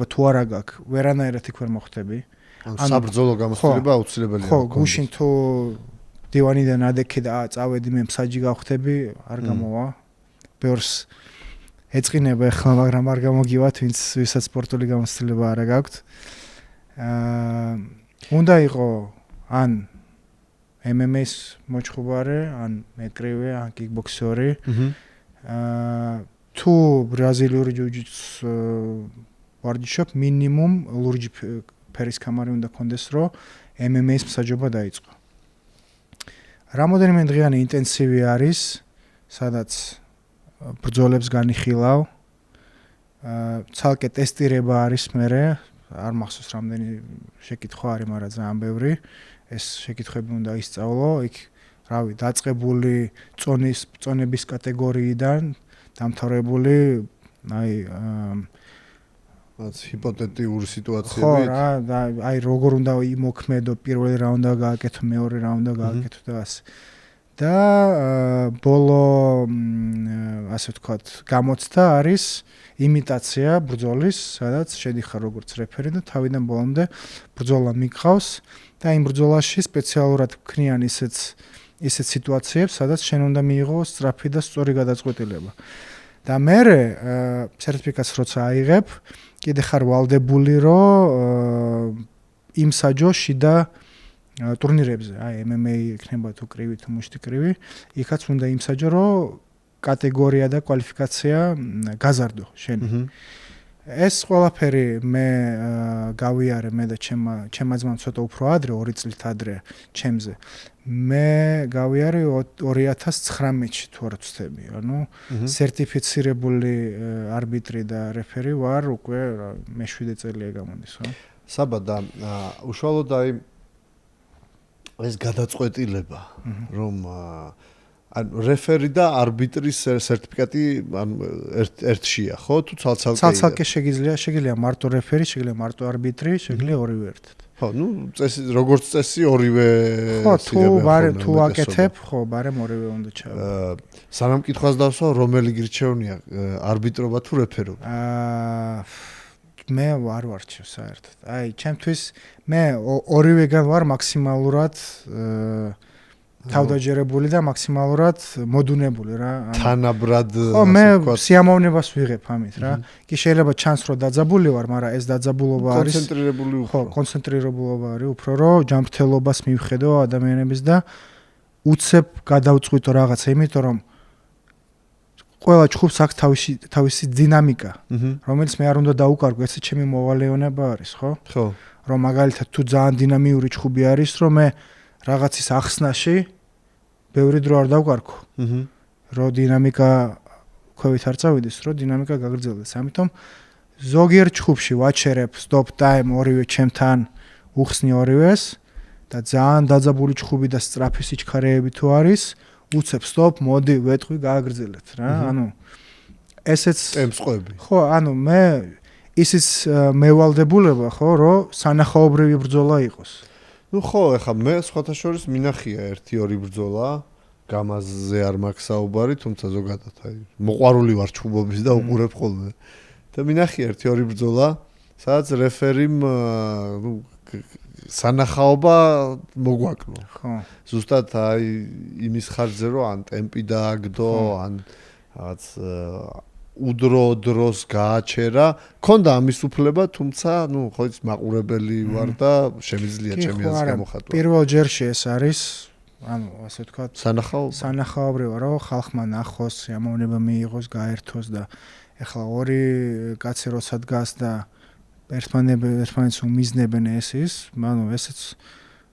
თუ არა გაქვს, ვერანაირად იქ ვერ მოხვდები. საბრძოლო გამოცდილება აუცილებელია. ხო, გუშინ თუ დივანიდან ადექი და წავედი მე მსაჯი გავხდები, არ გამოვა. ბევრს ეწყინება ახლა, მაგრამ არ გამოგივათ, ვისაც სპორტული გამოცდილება არა გაქვთ. უნდა იყო ან MMA-ს მოჭხუბარე, ან მეკრივე, ან კიკბოქსერი. თუ ბრაზილიური ჯიუ-ჯიტსუ ვარჯიშობ, მინიმუმ ლურჯი ფერის კამარი უნდა კონდეს, რომ MMA-ს მსაჯობა დაიწყო. რამოდენიმე დღიანი ინტენსივი არის, სადაც ბრძოლებს განიხილავ. ცალკე ტესტირება არის მერე, არ მახსოვს რამდენი შეკითხვა არის, მაგრამ ძალიან ბევრი. ეს შეკითხვები უნდა ისწავლო, იქ რავი, დაწყებული წონების კატეგორიიდან დამთავრებული, აი ჰიპოთეტიური სიტუაციები. ხო რა, აი როგორ უნდა იმოქმედო, პირველი რაუნდა გააკეთო, მეორე რაუნდა გააკეთო და ასე. და ბოლო ასე ვთქვათ, გამოცდა არის იმიტაცია ბრძოლის, სადაც შედიხარ როგორც რეფერი და თავიდან ბოლომდე ბრძოლა მიგყავს და იმ ბრძოლაში სპეციალურად ვქნიან ისეთ სიტუაციებს, სადაც შენ უნდა მიიღო სწრაფი და სწორი გადაწყვეტილება. და მერე სერტიფიკატს როცა აიღებ, კიდე ხარ ვალდებული, რომ იმსაჯო შიდა ტურნირებზე, აი MMA იქნება თუ კრივი თუ მუშტიკრივი, იქაც უნდა იმსაჯო, რომ კატეგორია და კვალიფიკაცია გაზარდო შენ. ეს ყველაფერი მე გავიარე მე და ჩემმა ძმამ ცოტა უფრო ადრე, 2 წლით ადრე ჩემზე. მე გავიარე 2019-ში თუ არ ვცდები, ანუ სერტიფიცირებული არბიტრი და რეფერი ვარ უკვე მე-7 წელია გამოდის, ხო? საბა და უშუალოდ აი ეს გადაწყვეტილება, რომ ანუ რეფერი და არბიტრის სერტიფიკატი ერთშია, ხო? თუ ცალ-ცალკე შეგიძლია მარტო რეფერი, შეგიძლია მარტო არბიტრი, შეგიძლია ორივე ერთად. ხო, ნუ წესი როგორც წესი ორივე თუ აკეთებ, ხო, ბარემ ორივე უნდა ჩავი. სანამ კითხვას დავსვა, რომელი გირჩევნია, არბიტრობა თუ რეფერობა? მე არ ვარჩევ საერთოდ. აი, ჩემთვის მე ორივეგან ვარ მაქსიმალურად თავდაჯერებული და მაქსიმალურად მოდუნებული რა. თანაბრად ხო, მე სიამოვნებას ვიღებ ამით რა. კი შეიძლება ჩანს რომ დაძაბული ვარ, მაგრამ ეს დაძაბულობა არის კონცენტრირებული უფრო. ხო, კონცენტრირებულობა არის უფრო, რომ ჯანმრთელობას მივხედო ადამიანების და უცებ გადავწყვიტო რაღაცა, იმიტომ რომ ყველა ჯგუფს აქვს თავისი დინამიკა, რომელიც მე არ უნდა დაუკარგო, ეს ჩემი მოვალეონება არის, ხო? ხო. რომ მაგალითად თუ ძალიან დინამიური ჯგუფი არის, რომ მე რაღაცის ახსნაში ბევრი დრო არ დავკარგო. რომ დინამიკა ქვევით არ წავიდეს, რომ დინამიკა გაგრძელდეს. ამიტომ ზოგიერთ ჯგუფში ვაჩერებ stop time ორივე ჩემთან უხსნი ორივეს და ძალიან დაძაბული ჯგუფი და სწრაფი სიჩქარეები თუ არის, უცებ stop, მოდი, ვეტყვი, გააგრძელეთ რა. ანუ ესეც ტემპს ყვები. ხო, ანუ მე ისიც მევალდებულება, ხო, რომ სანახაობრივი ბრძოლა იყოს. ნუ ხო, ეხლა მე სხვათა შორის მინახია 1-2 ბრძოლა, გამაზე არ მაქვს საუბარი, თუმცა ზოგადად აი მოყვარული ვარ ჩხუბობის და უყურებ ხოლმე. და მინახია 1-2 ბრძოლა, სადაც რეფერიმ ნუ სანახაობა მოგვაკნო. ხო. ზუსტად აი იმის ხარჯზე რომ ან ტემპი დააგდო, ან რაღაც უდრო დროს გააჩერა, ქონდა ამის უფლება, თუმცა ნუ ხო იცი მაყურებელი ვარ და შემიძლია ჩემი აზრით გამოხატვა. პირველ ჯერში ეს არის, ანუ ასე ვთქვათ, სანახაობრივი რომ ხალხმა ნახოს, ამოვნება მიიღოს, გაერთოს და ეხლა ორი კაცი როცა დგას და ერთმანეთს უმიზნებენ ეს, ანუ ესეც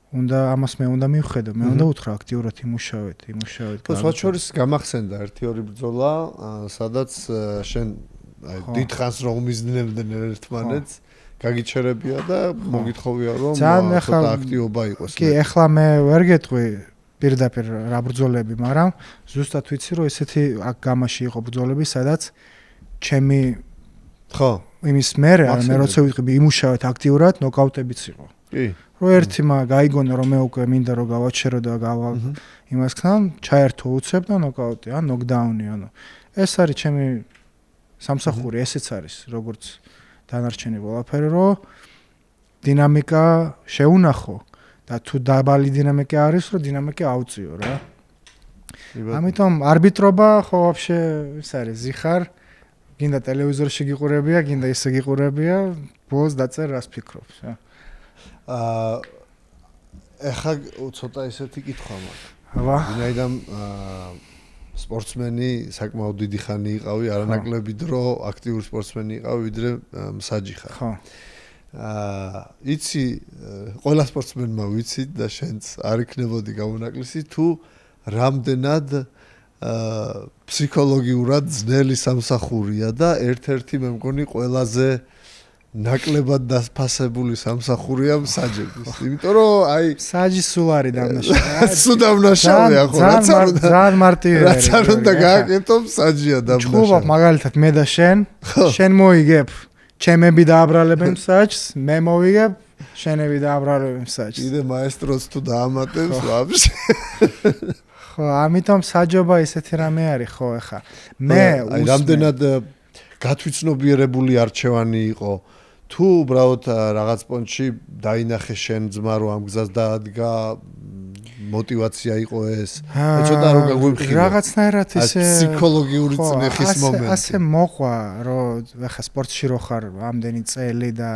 ამას მე უნდა მივხედო, მე უნდა უთხრა აქტიურად იმუშავეთ. სხვა შორის გამახსენდა 1-2 ბრძოლა, სადაც შენ აი დიდხანს რომ მიზნებდნენ ერთმანეთს გაგიჩერებია და მოგითხოვია რომ ცოტა აქტიობა იყოს. კი, ეხლა მე ვერ გეტყვი პირდაპირ რა ბრძოლები, მაგრამ ზუსტად ვიცი რომ ესეთი აქ გამაში იყო ბრძოლები, სადაც ჩემი ხო იმის მერე როცა ვიყები იმუშავეთ აქტიურად ნოკაუტებიც იყო. კი. რო ერთი გაიგონა რომ მე უკვე მინდა რომ გავაჩერო და იმას ხან ჩაერთო უცებ და ნოკაუტი ან ნოკდაუნი ანუ ეს არის ჩემი სამსახური ესეც არის როგორც დანარჩენი ყველაფერი რომ დინამიკა შეუნახო და თუ დაბალი დინამიკა არის რომ დინამიკა აუწიო რა. ამიტომ არბიტრობა ხო ვაფშე ის არის ზიხარ გინდა ტელევიზორში გიყურებია გინდა ისე გიყურებია ბოლოს დაწერ რას ფიქრობს რა. ეხა ცოტა ესეთი კითხვა მაქვს. აბა. ვინაიდან სპორტსმენი საკმაოდ დიდი ხანი იყავი, არანაკლები დრო აქტიური სპორტსმენი იყავი, ვიდრე მსაჯი ხარ. ხო. იცი ყველა სპორტსმენმა ვიცით და შენც არ იქნებოდი გამონაკლისი თუ რამდენად ფსიქოლოგიურად ძნელი სამსახურია და ერთ-ერთი მე მგონი ყველაზე ნაკლებად დასფასებული სამსახურია მსაჯების. იმიტომ რომ აი მსაჯი სულ არის დამნაშავე. სულ დამნაშავეა ხო რაც არ უნდა ძალიან მარტივია. რაც არ უნდა გააკეთო მსაჯია დამნაშავე. ჩხუბობ მაგალითად მე და შენ მოიგებ ჩემები დააბრალებენ მსაჯს, მე მოვიგებ შენები დააბრალებენ მსაჯს. კიდე მაესტროს თუ დაამატებს ვაფშე. ხო, ამიტომ საჯობა ესეთი რამე არის ხო ახლა. მე აი რამდენად გათვითცნობიერებული არჩევანი იყო თუ უბრალოდ რაღაც პონჩი დაინახე შენ ძმა რომ ამ გზას დაადგა мотивация იყო ეს ცოტა რომ გაგვიმხილო რაღაცნაირად ისე ფსიქოლოგიური წნეხის მომენტი ასე მოყვა რომ ახლა სპორტში რო ხარ ამდენი წელი და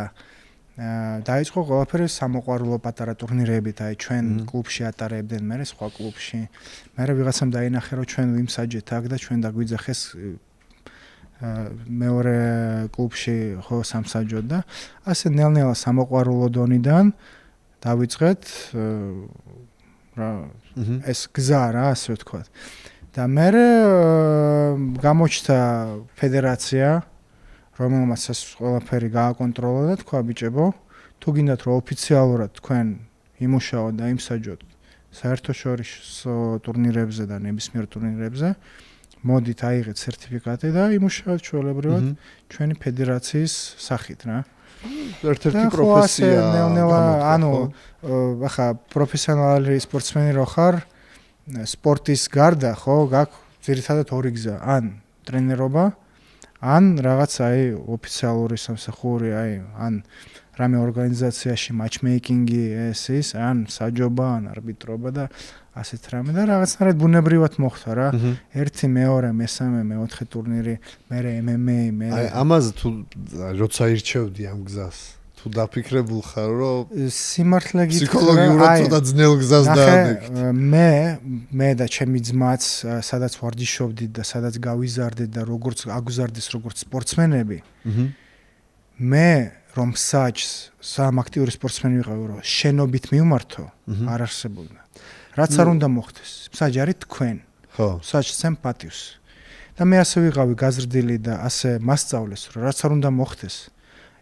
დაიწყო ყველაფერი სამოყვარულო პატარა ტურნირებით აი ჩვენ კლუბში ატარებდნენ მე სხვა კლუბში მე ვიღაცამ დაინახე რომ ჩვენ ვიმსაჯეთ აქ და ჩვენ დაგვიძახეს მეორე კლუბში ხო სამსაჯოდ და ასე ნელ-ნელა სამოყვარულო დონიდან დავიწყეთ რა ეს გზა რა ასე ვთქვათ და მე გამოჩნდა ფედერაცია რომელმაც ეს ყველაფერი გააკონტროლა და თქვა ბიჭებო თუ გინდათ რომ ოფიციალურად თქვენ იმუშაოთ და იმსაჯოთ საერთაშორისო ტურნირებზე და ნებისმიერ ტურნირებზე მოდით აიღეთ სერტიფიკატი და იმუშაოთ ჩვეულებრივად ჩვენი ფედერაციის სახით რა ერთ-ერთი პროფესია ანუ ახლა პროფესიონალი სპორტსმენი რო ხარ სპორტის გარდა ხო გაქვს ძირითადად ორი გზა ან ტრენერობა ან რაღაც აი ოფიციალური სამსახური აი ან რამე ორგანიზაციაში матчмეიკინგი ეს ის ან საჯობა ან არბიტრობა და ასეთ რამე და რაღაცნაირად ბუნებრივად მოხდა რა ერთი მეორე მესამე მეოთხე ტურნირი მე MMA მე აი ამაზე თუ როცა ირჩევდი ამ გზას თუ დაფიქრებულ ხარ რომ სიმართლე გითხრა ფსიქოლოგიურად ცოტა ძნელ გზას დაანეკით მე და ჩემი ძმაც სადაც ვარჯიშობდით და სადაც გავიზარდეთ და როგორც აგუზარდეს როგორც სპორტსმენები მე რომ საჯს სამ აქტიური სპორტსმენი ვიყავი რომ შენობით მივმართო არ არსებობდა რაც არ უნდა მოხდეს საჯი არის თქვენ ხო საჯს ცემ პატივს და მე ასე ვიყავი გაზრდილი და ასე მასწავლეს რომ რაც არ უნდა მოხდეს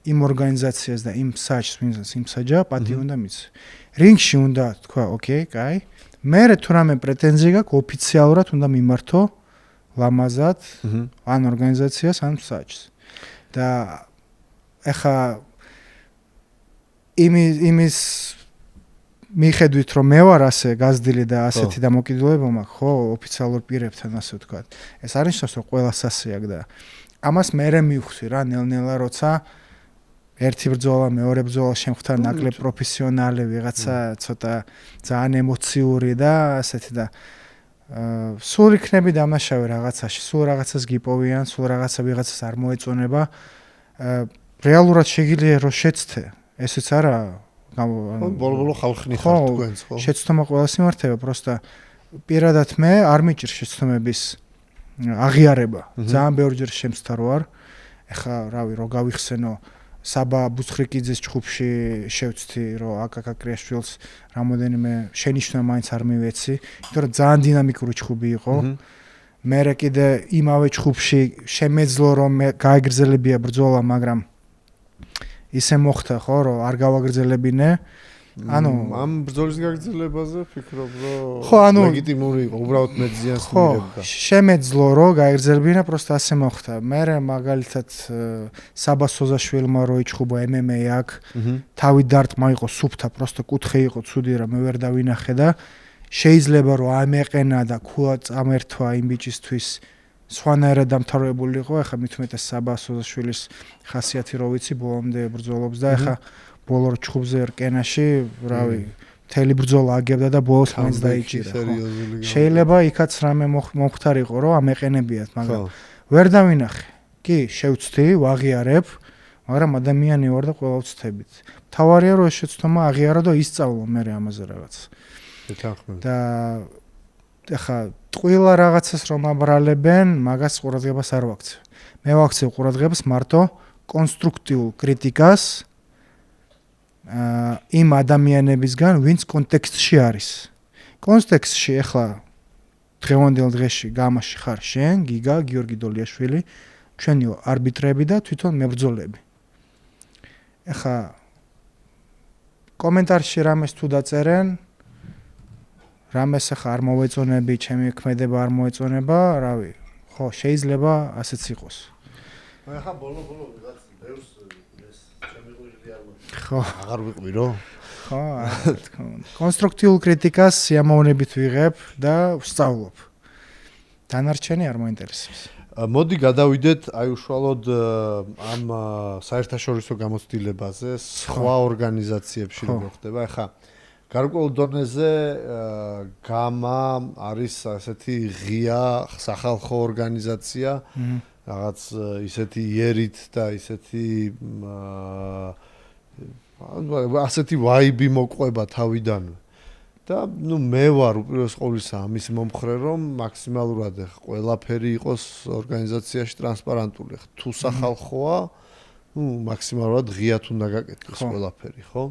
იმ ორგანიზაციას და იმ საჯს ვინც იმ საჯა პატივი უნდა მიცე რინგში უნდა თქვა ოკეი კაი მე თუ რამე პრეტენზია გაქვს ოფიციალურად უნდა მიმართო ლამაზად ან ორგანიზაციას ან საჯს და ეხა იმის მიხედვით რომ მე ვარ ასე გაზრდილი და ასეთი დამოკიდებულება მაქვს ხო ოფიციალურ პირებთან ასე ვთქვათ ეს არის შესაძლოა ყველა სასიაკ და ამას მე მივხვდი რა ნელ-ნელა როცა ერთი ბრძოლა მეორე ბრძოლა შემხდარ ნაკლებ პროფესიონალი ვიღაცა ცოტა ძალიან ემოციური და ასეთი და სულ იქნები დამნაშავე რაღაცაში სულ რაღაცას გიპოვიან სულ რაღაცა ვიღაცას არ მოეწონება რეალურად შეგიძლია რომ შეცდე ესეც არა ბოლო ხალხი ხარ თქვენს ხო შეცდომა ყველას იმართება პროსტა პირადად მე არ მიჭირს შეცდომების აღიარება ძალიან ბევრჯერ შემცდარ ვარ ეხა რავი რო გავიხსენო საბა ბუცხრიკიძის ჩხუბში შევცდი რომ აკაკა კრიაშვილს რამოდენიმე შენიშვნა მაინც არ მივეცი იმიტომ რომ ძალიან დინამიკური ჩხუბი იყო მერე კიდე იმავე ჯგუფში შემეძლო რომ გაიგრძელებია ბრძოლა, მაგრამ ისე მოხდა ხო რომ არ გავაგრძელებინე. ანუ ამ ბრძოლის გაგრძელებაზე ფიქრობ რომ ხო, ანუ ლეგიტიმური იყო, უბრალოდ მეძიანს ხო, მიღებდა. შემეძლო რომ გაიგრძელებინა, просто ასე მოხდა. მერე მაგალითად საბას სოზაშვილმა რო იჩხუბა MMA აქ, თავი დარტყმა იყო სუფთა, просто კუთხე იყო ცუდი რა, მე ვერ დავინახე და შეიძლება რომ ამეყენა და ქუა წამერთვა იმ ბიჭისთვის სხვანაირად დამთავრებული იყო. ეხლა მithumetes საბას სოზაშვილის ხასიათი რო ვიცი, ბოლომდე ბრძოლობს და ეხლა ბოლო ჩხუბზე რკენაში, რავი, მთელი ბრძოლა აგებდა და ბოლოს მაინც დაიჭირა. შეიძლება იქაც რამე მომხდარიყო, რომ ამეყენებიათ, მაგრამ ვერ დავინახე. კი, შევცდი, ვაღიარებ, მაგრამ ადამიანი ვარ და ყველა ვცდებით. თავარია რომ ეს შეცდომა აღიარა და ისწავლო მე ამაზე რაღაც. და ახლა ტყუილა რაღაცას რომ აბრალებენ, მაგას ყურადღებას არ ვაქცევ. მე ვაქცევ ყურადღებას მარტო კონსტრუქტიულ კრიტიკას იმ ადამიანებისგან, ვინც კონტექსტში არის. კონტექსტში ახლა დღევანდელ დღეში გამაში ხარ შენ, გიგა, გიორგი დოლიაშვილი, ჩვენი არბიტრები და თვითონ მებრძოლები. ახლა კომენტარში რამეს თუ დაწერენ, რამეს ახლა არ მოვეწონები, ჩემი ქმედება არ მოეწონება, რავი, ხო, შეიძლება ასეც იყოს. ახლა ბოლო-ბოლო ვიღაც ბევრს ეს ჩემი ღვიძლი არ მოწონს. ხო, აღარ ვიყვირო. ხო, თქო. კონსტრუქტიულ კრიტიკას სიამოვნებით ვიღებ და ვსწავლობ. დანარჩენი არ მოინტერესებს. მოდი გადავიდეთ აი უშუალოდ ამ საერთაშორისო გამოცდილებაზე, სხვა ორგანიზაციებში როგორ ხდება. ახლა გარკვეულ დონეზე გამა არის ასეთი ღია სახალხო ორგანიზაცია, რაღაც ისეთი იერით და ისეთი ასეთი ვაიბი მოყვება თავიდანვე. და ნუ მე ვარ უპირველეს ყოვლისა ამის მომხრე რომ მაქსიმალურად ყველაფერი იყოს ორგანიზაციაში ტრანსპარენტული. თუ სახალხოა, ნუ მაქსიმალურად ღიად უნდა გაკეთდეს ყველაფერი, ხო?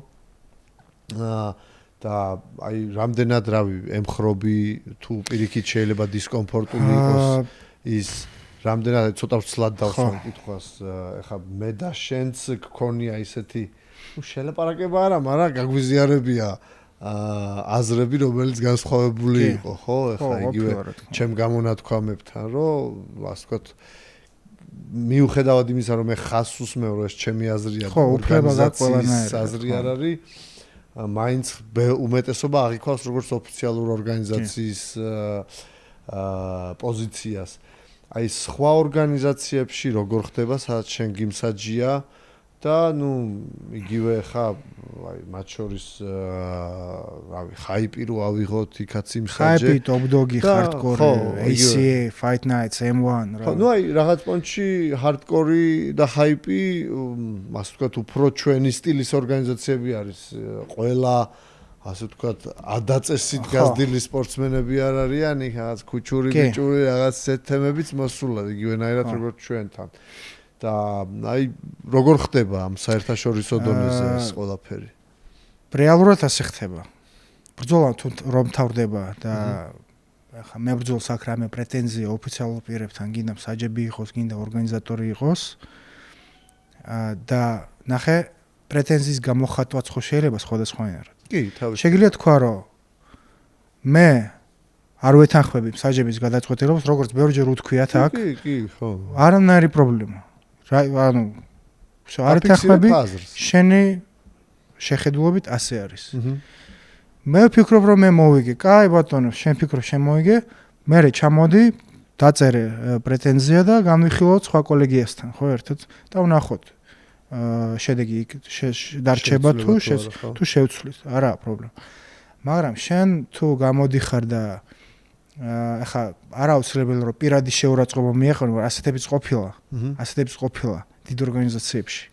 და აი რამდენად რავი ემხრობი თუ პირიქით შეიძლება დისკომფორტული იყოს ის რამდენად ცოტა ვცლად დავსვამ კითხვას. ეხლა მე და შენც გქონია ისეთი ნუ შელაპარაკება არა, მაგრამ გაგვიზიარებია აზრები, რომელიც განსხვავებული იყო, ხო? ეხლა იგივე ჩემ გამონათქვამებთან, რომ ასე ვთქვათ, მიუხედავად იმისა, რომ მე ხას უსმევ, რომ ეს ჩემი აზრია, ორგანიზაციის აზრი არ არის, მაინც უმეტესობა აღიქვას როგორც ოფიციალურ ორგანიზაციის პოზიციას. აი სხვა ორგანიზაციებში როგორ ხდება, სადაც შენ გიმსაჯია და ნუ იგივე ხა აი მათ შორის რავი ხაიპი რო ავიღოთ იქაც იმსაჯე ხაიპი ტოპდოგი ჰარდკორი ACA Fight Nights M1 რა ნუ აი რაღაც პონჩი ჰარდკორი და ხაიპი ასე ვთქვათ უფრო ჩვენი სტილის ორგანიზაციები არის ყველა ასე ვთქვათ ადაწესით გაზრდილი სპორტსმენები არ არიან იქ რაღაც ქუჩური ბიჭური რაღაც თემებიც მოსულა იგივენაირად როგორც ჩვენთან და აი როგორ ხდება ამ საერთაშორისო დონეზე ეს ყველაფერი? რეალურად ასე ხდება. ბრძოლა თუ რომ თავდება და ახლა მებრძოლს აქ რამე პრეტენზია ოფიციალურ პირებთან, გინდა მსაჯები იყოს, გინდა ორგანიზატორი იყოს და ნახე პრეტენზიის გამოხატვაც ხო შეიძლება სხვადასხვანაირად. კი, თავი. შეიძლება თქვა, რომ მე არ ვეთანხმები მსაჯების გადაწყვეტილებას, როგორც ბევრჯერ უთქვიათ აქ. კი, კი, ხო. არანაირი პრობლემა. ანუ არ ეთანხმები, შენი შეხედულობით ასე არის. მე ვფიქრობ, რომ მე მოვიგე. კაი ბატონო, შენ ფიქრობ, შენ მოვიგე, მე ჩამოდი, დაწერე პრეტენზია და განვიხილოთ სხვა კოლეგიასთან, ხო ერთად და ვნახოთ. შედეგი დარჩება თუ შევცვლით, არაა პრობლემა. მაგრამ შენ თუ გამოდიხარ და ახლა არა აუცილებელი რომ პირადი შეურაცხყოფა მიეყო, ასეთებიც ყოფილა დიდ ორგანიზაციებში.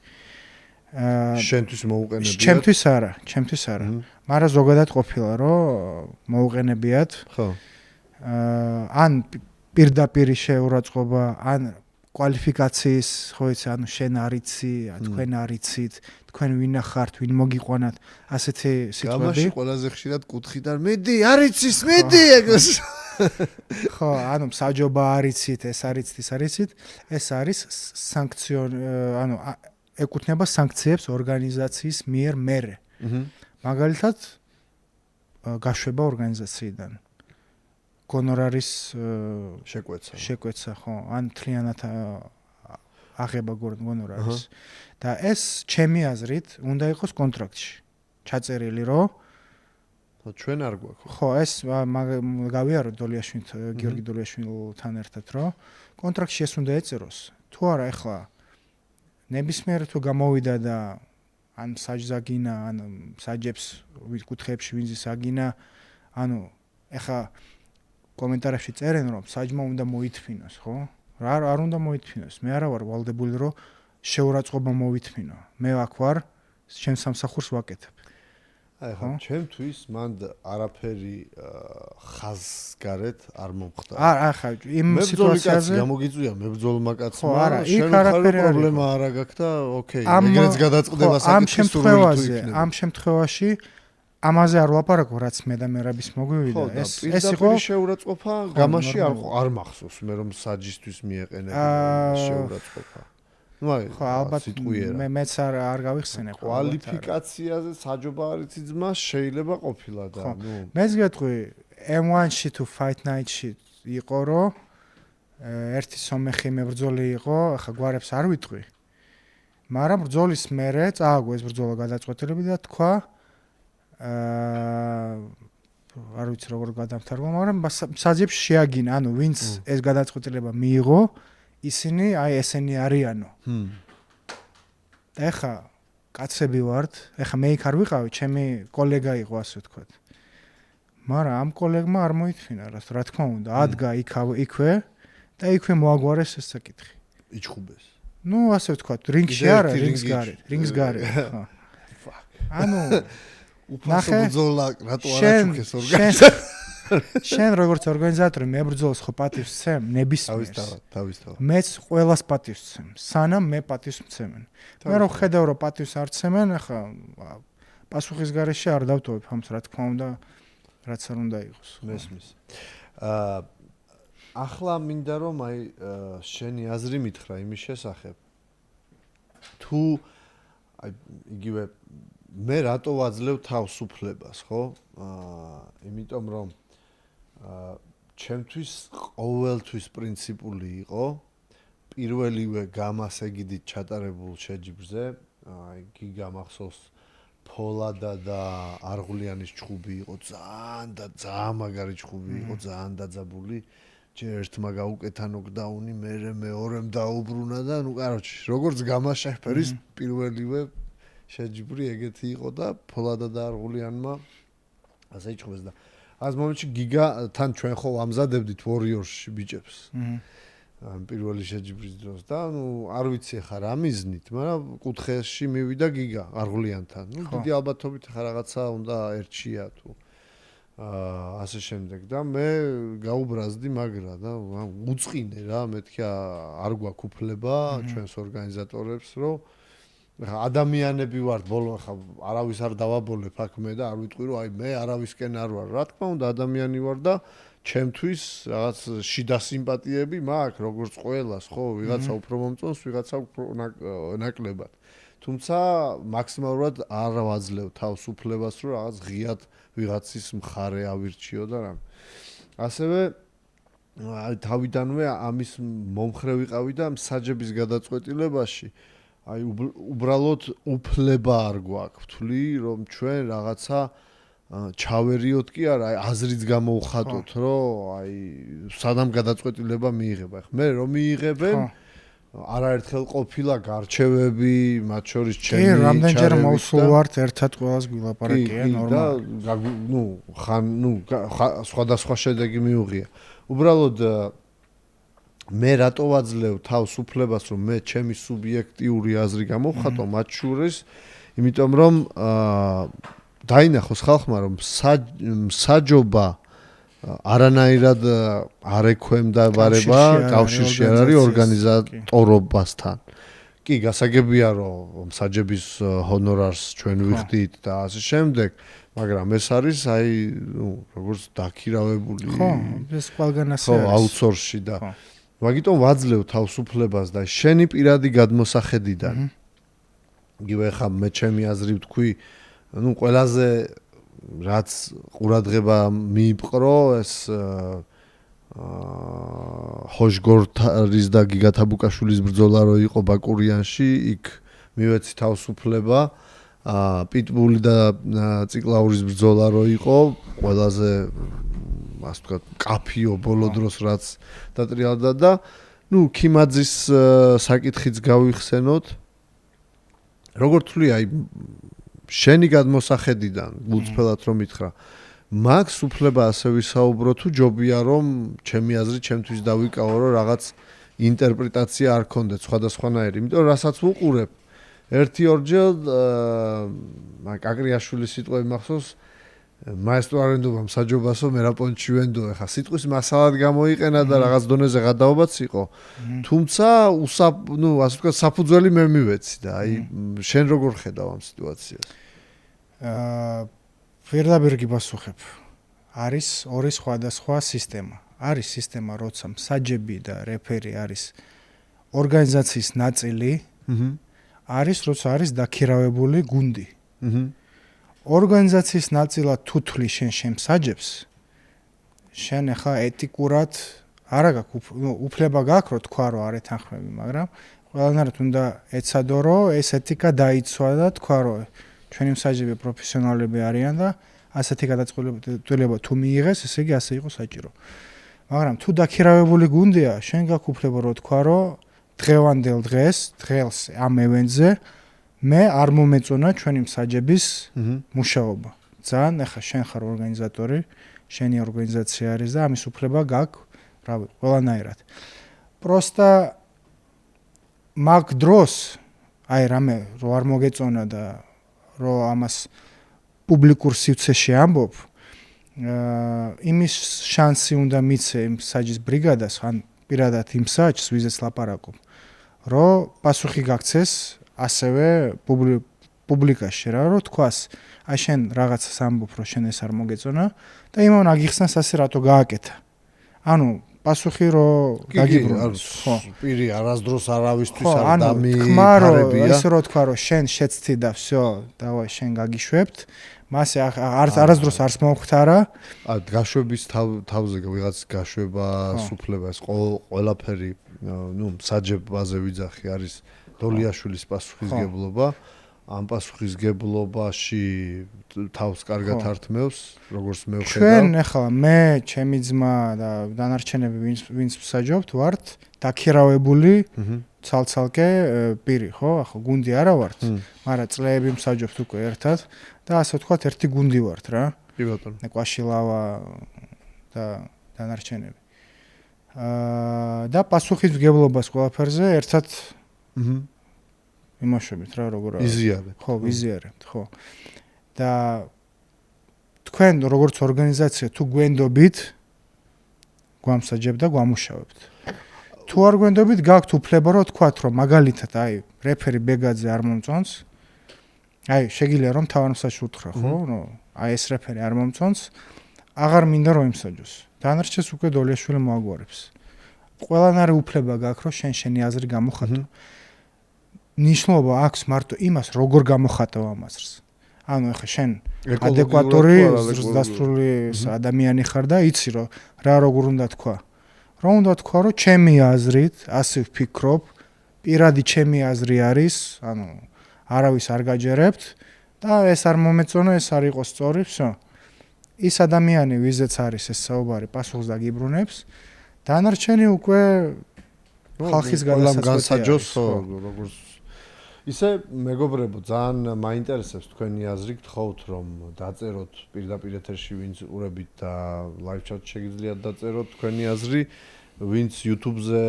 შენთვის მოუყენებიათ? ჩემთვის არა. მაგრამ ზოგადად ყოფილა რომ მოუყენებიათ. ხო. ან პირდაპირ შეურაცხყოფა, ან კვალიფიკაციის, ხო იცი, ანუ შენ არიცი, თქვენ არიცით, თქვენ ვინა ხართ, ვინ მოგიყვანათ, ასეთი სიტყვები. გამაში ყველაზე ხშირად კუთხიდან მედი, არიცის, მედი ეგრეს. ხო, ანუ საჯობა არიცით, ეს არიცით, ეს არის ანუ ეკუთვნება სანქციებს ორგანიზაციის მიერ მერე. მაგალითად გაშვება ორგანიზაციიდან. გონორარის შეკვეცა, ხო, ან თლიანად აღება გონორარის. და ეს ჩემი აზრით უნდა იყოს კონტრაქტში. ჩაწერილი, რომ ჩვენ არ გვაქვს. ხო, ეს გავიარო გიორგი დოლიაშვილთან ერთად, რომ კონტრაქტში ეს უნდა ეწეროს. თუ არა, ეხლა ნებისმიერ თუ გამოვიდა და ან საჯზაგინა, ან საჯებს კუთხეებში ვინზის აგინა, ანუ ეხლა კომენტარებში წერენ, რომ საჯმა უნდა მოითმინოს, ხო? არ უნდა მოითმინოს. მე არა ვარ ვალდებული, რომ შეურაცხყოფა მოვითმინო. მე აქ ვარ, ჩემს სამსახურს ვაკეთებ. აი ხო, ჩემთვის მანდ არაფერი ხაზგარეთ არ მომხდა. ახლა იმ სიტუაციაზე გამოგიწვია მებრძოლმა კაცმა, ხო, არა, იქ არაფერი პრობლემა არ აქვს და ოკეი, ეგრეც გადაწყდება საკითხი სურვილი თუ იქნება. ამ შემთხვევაში ამაზე არ ვლაპარაკო, რაც მე და მერაბის მოგვივიდა. ეს იყო შეურაცხყოფა, გამაში არ მახსოვს მე რომ საჯისთვის მიეყენებინა შეურაცხყოფა. ნუ აი, ხო, ალბათ მეც არ გავიხსენე ხო. კვალიფიკაციაზე საჯობა არიცი ძმა შეიძლება ყოფილა და ნუ მეც გეტყვი M1-ში თუ Fight Night-ში იყო, რომ ერთი სომეხი მებრძოლი იყო, ახლა გვარებს არ ვიტყვი. მაგრამ ბრძოლის მერე წააგო ეს ბრძოლა გადაწყვეტილები და თქვა არ ვიცი როგორ გადამთარგმნა, მაგრამ საძიებში შეაგინა, ანუ ვინც ეს გადაწყვეტილება მიიღო, ისინი აი ესენი არიანო. და ეხა კაცები ვართ, ეხა მე იქ არ ვიყავი, ჩემი კოლეგა იყო ასე ვთქვათ. მაგრამ ამ კოლეგმა არ მოითმინა, რა თქმა უნდა, ადგა იქვე და იქვე მოაგვარეს ეს საკითხი. იჩხუბეს. ნუ ასე ვთქვათ, რინგში არა, რინგს გარეთ, ხო. ანუ უფასო ბრძოლა რატო არ აჩუქეს ორგანიზატორს? შენ როგორც ორგანიზატორი მებრძოლს ხო პატივს ვცემ ნებისმიერს. თავისთავად. მეც ყველას პატივს ვცემ. სანამ მე პატივს მცემენ. მე რო ხედავ რომ პატივს არ ცემენ, ახლა პასუხის გარეშე არ დავტოვებ ამს, რა თქმა უნდა, რაც არ უნდა იყოს. მესმის. ახლა მინდა რომ აი შენი აზრი მითხრა იმის შესახებ. თუ აი იგივე მე რატო ვაძლევ თავს უფლებას, ხო? იმიტომ რომ ჩემთვის ყოველთვის პრინციპული იყო პირველივე გამასეგიდით ჩატარებულ შეჯიბრზე, აი გიგა მახსოვს ფოლადა და არღულიანის ჩხუბი იყო ძალიან მაგარი ჩხუბი იყო, ძალიან დაძაბული. ჯერ ერთმა გაუკეთა ნოკდაუნი, მერე მეორემ დაუბრუნა და ნუ კაროჩი, როგორც გამაშეფერის პირველივე შეჯიბრი ეგეთი იყო და ფოლადა და არღულიანმა ასე იჩხუბეს და ამ მომენტში გიგა თან ჩვენ ხო ამზადებდით Warriors-ში ბიჭებს. ამ პირველი შეჯიბრის დროს და ნუ არ ვიცი ხა რა მიზნით, მაგრამ კუთხეში მივიდა გიგა არღულიანთან. ნუ დიდი ალბათობით ხა რაღაცა უნდა ერჩია თუ ასე შემდეგ და მე გაუბრაზდი მაგრა და უწყინე რა, მეთქი არ გვაქვს უფლება ჩვენს ორგანიზატორებს, რომ ადამიანები ვართ, ბოლო ხა არავის არ დავაბოლებ აქ მე და არ ვიტყვი რომ აი მე არავისკენ არ ვარ. რა თქმა უნდა ადამიანი ვარ და ჩემთვის რაღაც შიდა სიმპათიები მაქვს, როგორც ყველას, ხო, ვიღაცა უფრო მომწონს, ვიღაცა უფრო ნაკლებად. თუმცა მაქსიმალურად არ ვაძლევ თავს უფლებას, რომ რაღაც ღიად ვიღაცის მხარე ავირჩიო და რა. ასევე აი თავიდანვე ამის მომხრე ვიყავი და საჯების გადაწყვეტილებაში აი უბრალოდ უფლება არ გვაქვს ვთვლი რომ ჩვენ რაღაცა ჩავერიოთ კი არა, აი აზრიც გამოვხატოთ, რომ აი სადამ გადაწყვეტილება მიიღება. მე რომ მიიღებენ არაერთხელ ყოფილა გარჩევები, მათ შორის ჩემი კი, რამდენჯერ მოვსულ ვართ ერთად ყველას გვილაპარაკია ნორმალურად. და ნუ ხან ნუ სხვადასხვა შედეგი მიუღია. უბრალოდ მე რატო ვაძლევ თავს უფლებას, რომ მე ჩემი სუბიექტიური აზრი გამოვხატო მათ შორის, იმიტომ რომ დაინახოს ხალხმა, რომ საჯობა არანაირად არ ექვემდებარება კავშირში არ არის ორგანიზატორობასთან. კი, გასაგებია რომ მსაჯების ჰონორარს ჩვენ ვიხდით და ასე შემდეგ, მაგრამ ეს არის აი, როგორც დაქირავებული. ხო, ეს ყველგან ასე არის. აუთსორსში და მაგიტომ ვაძლევ თავისუფლებას და შენი პირადი გადმოსახედიდან. იგივე ხა მე ჩემი აზრი ვთქვი, ყველაზე რაც ყურადღება მიიპყრო ეს ხოშგორთარის და გიგათაბუკაშვილის ბრძოლა რო იყო ბაკურიანში, იქ მივეცი თავისუფლება, პიტბული და ციკლაურის ბრძოლა რო იყო, ყველაზე ასე ვთქვათ, კაფიო ბოლო დროს რაც დატრიალდა და ქიმაძის საკითხიც გავიხსენოთ. როგორ თვლი აი შენი გადმოსახედიდან გულწრფელად რომ მითხრა მაქვს უფლება ასე ვისაუბრო თუ ჯობია რომ ჩემი აზრით ჩემთვის დავიკავო რომ რაღაც ინტერპრეტაცია არ ქონდეთ სხვადასხვანაირი იმიტომ რასაც ვუყურებ ერთი ორჯერ კაკრიაშვილის სიტყვები მახსოვს მაესტრო არ ვენდობა მსაჯობასო მე რა პონჩი ვენდო ეხა სიტყვის მასალად გამოიყენა და რაღაც დონეზე გადაობაც იყო თუმცა ასე ვთქვათ საფუძველი მე მივეცი და აი შენ როგორ ხედავ ამ სიტუაციას პირდაპირ გიპასუხებ არის ორი სხვადასხვა სისტემა არის სისტემა როცა მსაჯები და რეფერი არის ორგანიზაციის ნაწილი არის როცა არის დაქირავებული გუნდი ორგანიზაციის ნაწილად თუ თვლი შენ შემსაჯებს შენ ახლა ეთიკურად არა გაქვს უფლება გაქვს რომ თქვა რომ არ ეთანხმები მაგრამ ყველანაირად უნდა ეცადო რომ ეს ეთიკა დაიცვა და თქვა რომ ჩვენი მსაჯები პროფესიონალები არიან და ასეთი გადაწყვეტილება თუ მიიღეს ესე იგი ასე იყო საჭირო მაგრამ თუ დაქირავებული გუნდია შენ გაქვს უფლება რომ თქვა რომ დღევანდელ დღეს ამ ევენტზე მე არ მომეწონა ჩვენი მსაჯების მუშაობა. ძალიან ახლა შენ ხარ ორგანიზატორი, შენი ორგანიზაცია არის და ამის უფლება გაქვს, რავი, ყველანაირად. პროსტა მაგ დროს აი რამე რო არ მოგეწონა და რო ამას პუბლიკურ სივრცეში ამბობ, იმის შანსი უნდა მიცე იმ მსაჯის ბრიგადას, ან პირადად იმ მსაჯს, ვიზეც ლაპარაკობ, რომ პასუხი გაქცეს ასევე პუბლიკაში რა რო თქვას აი შენ რაღაცას ამბობ რომ შენ ეს არ მოგეწონა და იმან აგიხსნას ასე რატო გააკეთა ანუ პასუხი რომ გაგიბრუნოს ხო პირი არასდროს არავისთვის არ დამიფარებია ანუ ეს რო თქვა რომ შენ შეცდი და всё დავაი შენ გაგიშვებთ მასე არასდროს არც მომختარა გაშვების თავზე ვიღაც გაშვებას უფლება ეს ყველაფერი მსაჯებაზე ვიძახი არის დოლიაშვილის პასუხისგებლობა ამ პასუხისგებლობაში თავს კარგად ართმევს როგორც მე ვხედავ ჩვენ ახლა მე ჩემი ძმა და დანარჩენები ვინც მსაჯობთ ვართ დაქირავებული ცალცალკე პირი ხო ახლა გუნდი არა ვართ მაგრამ წლეები მსაჯობთ უკვე ერთად და ასე ვთქვათ ერთი გუნდი ვართ რა კი ბატონო კვაშილავა და დანარჩენები და პასუხისგებლობას ყველაფერზე ერთად იმაშობით რა როგორ არის იზიარებთ ხო ვიზიარებთ ხო და თქვენ როგორც ორგანიზაცია თუ გვენდობით გვამსაჯებთ და გვამუშავებთ თუ არ გვენდობით გაქვთ უფლება რომ თქვათ რომ მაგალითად აი რეფერი ბეგაძე არ მომწონს აი შეგიძლია რომ თავარმსაჯს უთხრა ხო რომ აი ეს რეფერი არ მომწონს აღარ მინდა რომ იმსაჯოს დანარჩენს უკვე დოლიაშვილი მოაგვარებს ყველანაირი უფლება გაქვს რომ შენი აზრი გამოხატო ნიშნულობა აქვს მარტო იმას როგორ გამოხატავ ამ აზრს ანუ ახლა შენ ადეკვატური დასწრული ადამიანი ხარ და იცი რომ რა როგორ უნდა თქვა რომ უნდა თქვა რომ ჩემი აზრით ასე ვფიქრობ პირადი ჩემი აზრი არის ანუ არავის არ გაჯერებთ და ეს არ მომეწონა ეს არ იყო სწორი всё ის ადამიანი ვიზეც არის ეს საუბარი პასუხს დაგიბრუნებს დანარჩენი უკვე ხალხის განსაჯოს როგორც ისე მეგობრებო ძალიან მაინტერესებს თქვენი აზრი გთხოვთ რომ დაწეროთ პირდაპირ ეთერში ვინც უყურებით და live chat-ში შეგიძლიათ დაწეროთ თქვენი აზრი ვინც YouTube-ზე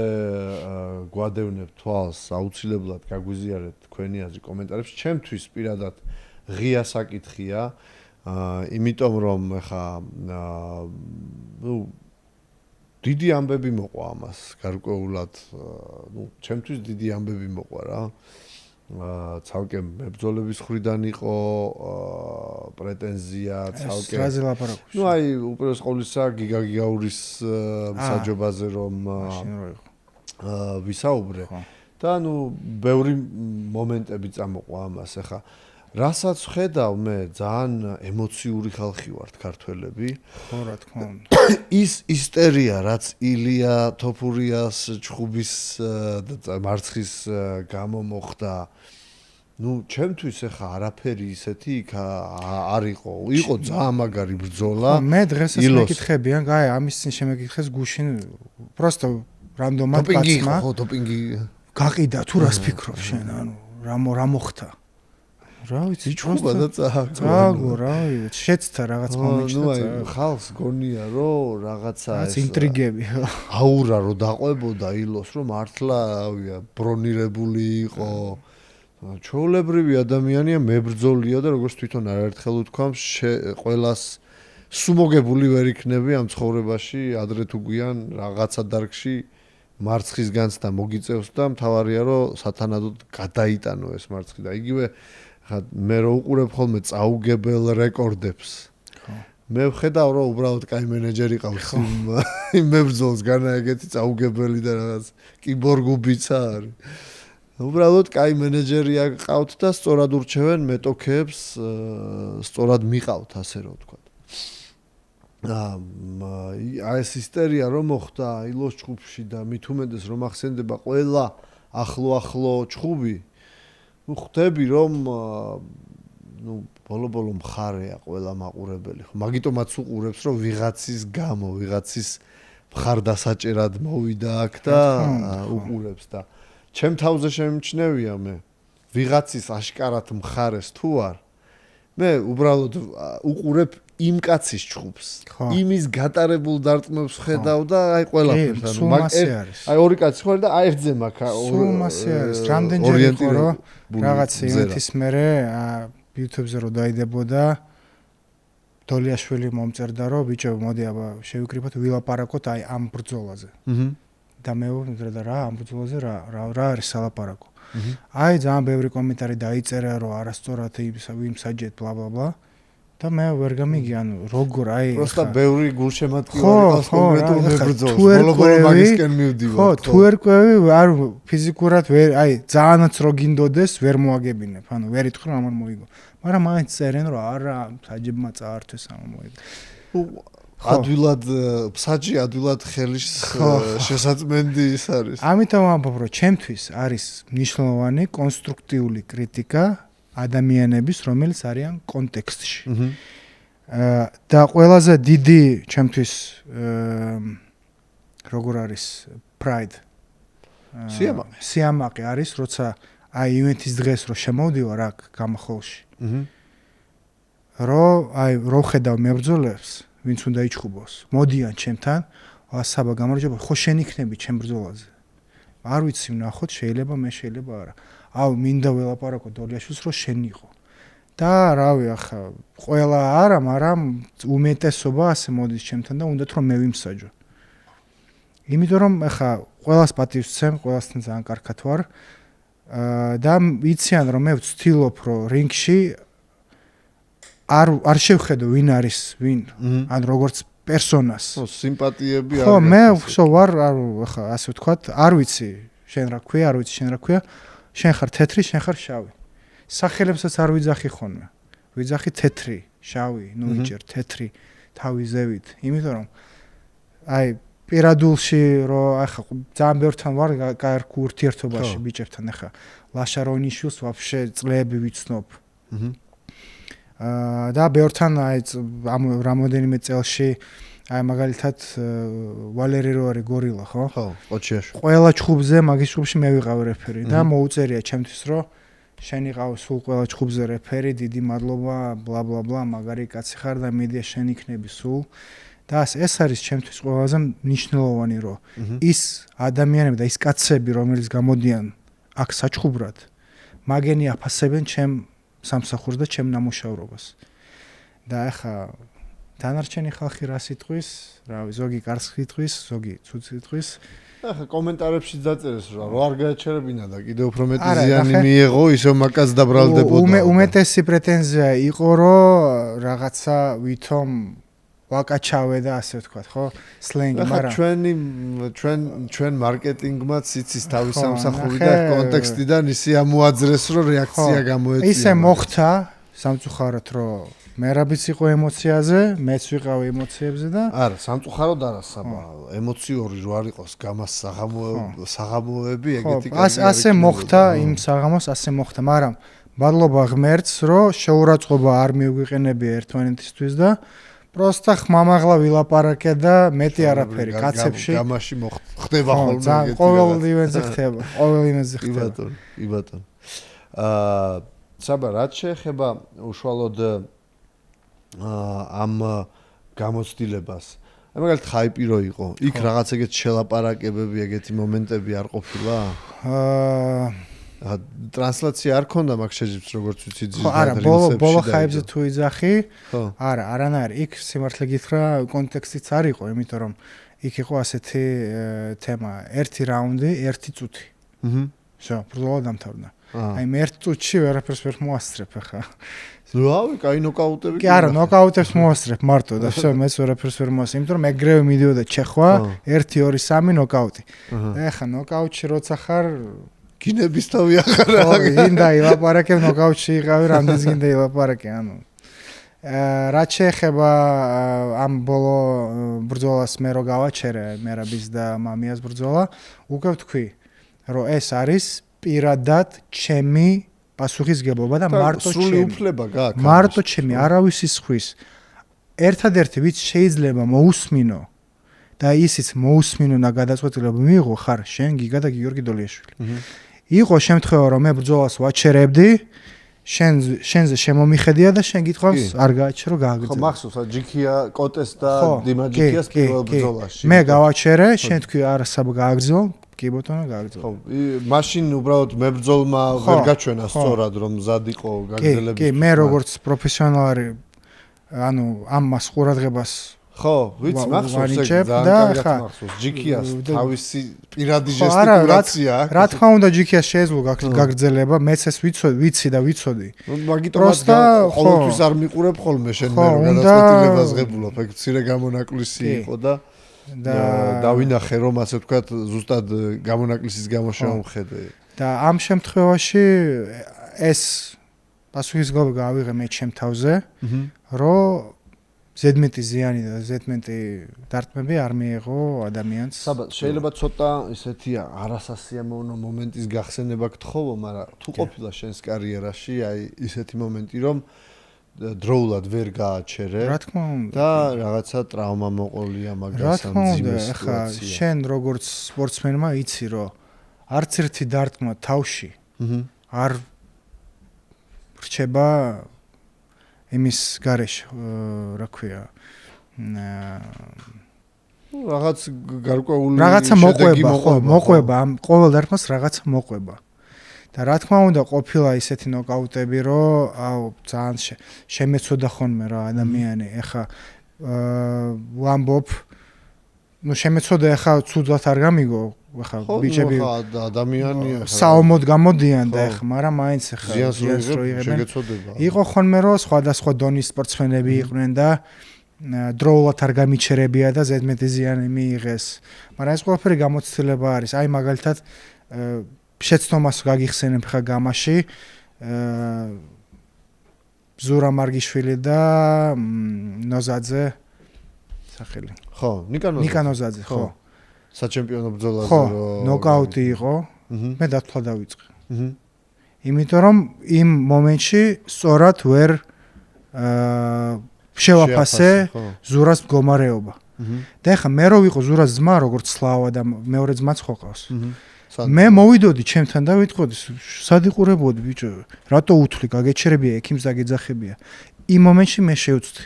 გვადევნებთ თვალს აუცილებლად გაგვიზიარეთ თქვენი აზრი კომენტარებში ჩემთვის პირადად ღია საკითხია იმიტომ რომ ეხა დიდი ამბები მოყვა ამას გარკვეულად, ჩემთვის დიდი ამბები მოყვა რა. ცალკე მებრძოლების მხრიდან იყო პრეტენზია, ცალკე. რაზე ლაპარაკობს? აი, უპირველეს ყოვლისა გიგაურის მსაჯობაზე რომ მაშინ რო იყო. ვისაუბრე. და ბევრი მომენტები წამოყვა ამას, ეხა რასაც ხედავ მე ძალიან ემოციური ხალხი ვართ ქართველები. ხო, რა თქმა უნდა. ის ისტერია, რაც ილია თოფურიას ჩხუბის მარცხის გამო მოხდა. ჩემთვის ეხა არაფერი ისეთი იქ არ იყო. იყო ძალიან მაგარი ბრძოლა. მე დღესაც მეკითხებიან, აი, ამის წინ შემეკითხეს გუშინ, პროსტო რანდომად კაცმა. ხო, დოპინგი. გაყიდა თუ რას ფიქრობ შენ, ანუ რა მოხდა? რა ვიცი, ჩხუბა და წაგო, რა ვიცი, შეცდა რაღაც მომიჩნდა. აი, ხალხს გონია რომ რაღაცა ეს ინტრიგები. აურა რომ დაყვებოდა ილოს, რომ მართლა ბრონირებული იყო. ჩვეულებრივი ადამიანია, მებრძოლია და როგორც თვითონ არაერთხელ უთქვამს, ყველას სუმოგებული ვერ იქნები ამ ცხოვრებაში, ადრე თუ გვიან რაღაცა დარგში მარცხის განცდა მოგიწევს და მთავარია რომ სათანადოდ გადაიტანო ეს მარცხი და იგივე მე რო უყურებ ხოლმე წაუგებელ რეკორდებს. მე ვხედავ რომ უბრალოდ კაი მენეჯერი ყავს იმ მებრძოლს განა ეგეთი წაუგებელი და რაღაც კიბორგუბიცა არის. უბრალოდ კაი მენეჯერი ყავთ და სწორად ურჩევენ მეტოქეებს, სწორად მიყავთ ასე რომ ვთქვა. ეს ისტერია რომ მოხდა ილოს ჩხუბში და მით უმეტეს რომ ახსენდება ყველა ახლო ჩხუბი, ხვდები რომ ბოლო მხარეა ყველა მაყურებელი. მაგიტომაც უყურებს რომ ვიღაცის გამო, ვიღაცის მხარდასაჭერად მოვიდა აქ და უყურებს და ჩემ თავზე შემჩნევია მე ვიღაცის აშკარად მხარეს თუ არ მე უბრალოდ უყურებ იმ კაცის ჩხუბს. იმის გატარებულ დარტყმებს ხედავ და აი ყველაფერს აი ორი კაცი ხარ და აი ერთზე მაქვს სულ მასე არის. რამდენჯერ იყო რომ რაღაც იმეთის მერე YouTube-ზე რო დაიდებოდა დოლიაშვილი მომწერდა რომ ბიჭო მოდი აბა შევიკრიბოთ ვილაპარაკოთ აი ამ ბრძოლაზე. და მე ვიმდრე და რა ამ ბრძოლაზე რა არის სალაპარაკო. აი ძალიან ბევრი კომენტარი დაიწერა რომ არასწორად იმ საჯეთ bla bla bla და მე ვერ გამიგი ანუ როგორ აი просто ბევრი გულშემატკივარი ყავს კონკრეტულ მებრძოლს ბოლო მაგისკენ მივდივარ ხო თუ ერკვევი არ ფიზიკურად ვერ აი ძალიანაც რო გინდოდეს ვერ მოაგებინებ ანუ ვერ იტყვი რომ ამან მოიგო მაგრამ მაინც წერენ რომ არა საჯებმა წაართვეს ამან მოიგო ადვილად ფსაჯი ადვილად ხელის შესაძმენდი ის არის ამიტომ ამბობ რომ ჩემთვის არის მნიშვნელოვანი კონსტრუქტიული კრიტიკა ადამიანების რომელიც არიან კონტექსტში. და ყველაზე დიდი ჩემთვის როგორ არის pride სიამაყე არის როცა აი ივენთის დღეს რო შემოვდივარ აქ გამახოლში. რო ხედავ მებრძოლებს ვინც უნდა იჩხუბოს მოდიან ჩემთან ასაბა გამარჯობა ხო შენ იქნები ჩემ ბრძოლაზე. არ ვიცი ვნახოთ შეიძლება მე შეიძლება არა. აუ მინდა ველაპარაკო დოლიაშვილს რომ შენ იყო და რავი ახლა ყველა არა მაგრამ უმეტესობა ასე მოდის ჩემთან და უნდათ რომ მე ვიმსაჯო იმიტომ რომ ახლა ყველას პატივს ვცემ ყველასთან ძალიან კარგად ვარ და იციან რომ მე ვცდილობ რომ რინგში არ შევხედო ვინ არის ვინ ან როგორც პერსონას ხო სიმპათიები არის ხო მე ვარ ახლა ასე ვთქვათ არ ვიცი შენ რა ქვია არ ვიცი შენ რა ქვია შენ ხარ თეთრი, შენ ხარ შავი. სახელებსაც არ ვიძახი ხოლმე. ვიძახი თეთრი, შავი, ნუ ვიჭერ თეთრი თავი ზევით. იმიტომ რომ აი პირადულში რომ ახლა ძალიან ბევრთან ვარ გაერკ ურთიერთობაში ბიჭებთან ახლა ლაშარონიშვილს ვაფშე წლები ვიცნობ. და ბევრთან აი ამ რამოდენიმე წელში აი მაგალითად ვალერი რო არის გორილა ხო? ხო, ყოჩიაში. ყველა ჩხუბზე მაგის ჩხუბში მე ვიყავ რეფერი და მოუწერია ჩემთვის რომ შენ იყავ სულ ყველა ჩხუბზე რეფერი, დიდი მადლობა, bla bla bla, მაგარი კაცი ხარ და მედია შენ იქნები სულ. და ეს არის ჩემთვის ყველაზე მნიშვნელოვანი რომ ის ადამიანები და ის კაცები რომელიც გამოდიან აქ საჩხუბრად მაგენი აფასებენ ჩემ სამსახურს და ჩემ ნამუშევრობას. და ეხა დანარჩენი ხალხი რა სიტყვის, რავი, ზოგი კარგს სიტყვის, ზოგი ცუდ სიტყვის. ახლა კომენტარებში დაწერეს რომ არ გააჩერებინა და კიდევ უფრო მეტი ზიანი მიიღო, ისე მაკაც დაბრალდებოდა. უმეტესი პრეტენზია იყო რომ რაღაცა ვითომ ვაკაჩავე და ასე ვთქვათ, ხო? სლენგი, მაგრამ ჩვენ მარკეტინგმაც იცის თავის სამსახური და კონტექსტიდან ისე ამოაძრეს რომ რეაქცია გამოეწია. ისე მოხდა სამწუხაროდ რომ მერაბიც იყო ემოციაზე, მეც ვიყავი ემოციებზე და არა, სამწუხაროდ არა საბა, ემოციური რო არ იყოს გამას საღამოები ეგეთი კარგი. ასე მოხდა იმ საღამოს, ასე მოხდა, მაგრამ მადლობა ღმერთს, რომ შეურაცხყოფა არ მიგვიყენებია ერთმანეთისთვის და პროსტა ხმამაღლა ვილაპარაკე და მეტი არაფერი კაცებში გამაში ხდება ხოლმე ეგეთი. ყოველ ივენზე ხდება, ყოველ ივენზე ხდება. კი ბატონო. საბა, რაც შეეხება უშუალოდ ამ გამოცდილებას. აი მაგალითად ხაიპი რო იყო, იქ რაღაც ეგეთ შელაპარაკებები, ეგეთი მომენტები არ ყოფილა? ტრანსლაცია არ ქონდა მაგ შეჯიბრს როგორც ვიცი ძირითადად. ხო, არა, ბოლო ხაიპზე თუ იძახი, არა, არანაირი. იქ სიმართლე გითხრა, კონტექსტიც არ იყო, იმიტომ რომ იქ იყო ასეთი თემა, ერთი რაუნდი, ერთი წუთი. всё, ბრძოლა დამთავრდა. აი მე ერთ წუთში ვერაფერს ვერ მოასწრებ ახლა. რავი, კაი ნოკაუტები. კი არა, ნოკაუტებს მოასწრებ მარტო და всё, მეც ვერაფერს ვერ მოასწრებ, იმიტომ რომ ეგრევე მიდიოდა ჩეხვა, 1 2 3 ნოკაუტი. და ახლა ნოკაუტში როცა ხარ გინების თავი ახარ რა. გინდა ილაპარაკე ნოკაუტში იყავი, რამდენს გინდა ილაპარაკე, ანუ რაც შეეხება ამ ბოლო ბრძოლას მე რო გავაჩერე, მერაბის და მამიას ბრძოლა, უკვე ვთქვი, რომ ეს არის პირადად ჩემი პასუხისგებლობა და მარტო სრული ჩემი. უფლება გააქვს. მარტო ჩემი, არავის ხვის. ერთადერთი ვიც შეიძლება მოусმინო და ისიც მოусმინო და გადაწყვეტილება მიიღო ხარ შენ გიგა და გიორგი დოლიაშვილი. იყო შემთხვევა რომ მე ბრძოლას ვაჩერებდი, შენზე შემომიხედია და შენ გითხოვს არ გააჩერო გააგრძელო. ხო, მახსოვს, ჯიქია კოტეს და დიმა ჯიქიას პირველ ბრძოლაში. მე გავაჩერე, შენ თქვი არა საბა გააგრძელო. კი ბატონო გააგრძელო. ხო, მაშინ უბრალოდ მებრძოლმა ვერ გაჩვენა სწორად რომ მზად იყო გაგრძელების. კი, მე როგორც პროფესიონალი ანუ ამას ყურადღებას ხო, ვიცი, მახსოვს ეგ ძალიან კარგად მახსოვს. ჯიქიას თავისი პირადი ჟესტიკულაცია აქვს. რა თქმა უნდა, ჯიქიას შეეძლო გაგრძელება, მეც ეს ვიცი და ვიცოდი. მაგიტომაც ყოველთვის არ მიყურებ ხოლმე შენ მე რომ გადაწყვეტილებას ღებულობ, ეგ მცირე გამონაკლისი იყო და დავინახე რომ ასე ვთქვათ, ზუსტად გამონაკლისის გამო შემომხედე. და ამ შემთხვევაში ეს პასუხისგებლობა გავიღე მე ჩემ თავზე, რომ ზედმეტი ზიანი და ზედმეტი დარტყმები არ მიიღო ადამიანს. საბა, შეიძლება ცოტა ისეთია არასასიამოვნო მომენტის გახსენება გთხოვო, მაგრამ თუ ყოფილა შენს კარიერაში აი ისეთი მომენტი, რომ დროულად ვერ გააჩერე. რა თქმა უნდა. და რაღაცა ტრავმა მოყოლია მაგას ამ რა თქმა უნდა, ახლა შენ როგორც სპორტსმენმა იცი, რომ არც ერთი დარტყმა თავში არ რჩება იმის გარეშე, რა ქვია, რაღაც გარკვეული რაღაცა მოყვება, ხო, მოყვება, ამ ყოველ დარტყმას რაღაცა მოყვება. და რა თქმა უნდა, ყოფილა ისეთი ნოკაუტები, რომ აუ ძალიან შემეცოდა ხოლმე რა ადამიანი, ეხა ვამბობ, ну შემეცოდა ეხა ცუდად არ გამიგო, ეხა ბიჭები ადამიანია ხა საომოდ გამოდიან და ეხა, მაგრამ მაინც ეხა ზიანს რო იღებენ. იყო ხოლმე რომ სხვადასხვა დონის სპორტსმენები იყვნენ და დროულად არ გამიჩერებია და ზედმეტი ზიანი მიიღეს. მაგრამ ეს ყველაფერი გამოცდილება არის. აი მაგალითად შეცდომას გაგიხსენებ ხა გამაში ზურა მარგიშვილი და ნოზაძე სახელი. ხო, ნიკა ნოზაძე, ხო. საჩემპიონო ბრძოლაზე ხო, ნოკაუტი იყო. მე დათვლა დავიწყე. იმიტომ რომ იმ მომენტში სწორად ვერ შევაფასე ზურას მდგომარეობა. და ეხლა მე რო ვიყო ზურას ძმა, როგორც სლავა და მეორე ძმაც ხო ყავს. მე მოვიდოდი ჩემთან და ვიტყოდი, სად იყურებოდი ბიჭო, რატო უთვლი, გაგეჩერებია, ექიმს დაგეძახებია. იმ მომენტში მე შევწვდი,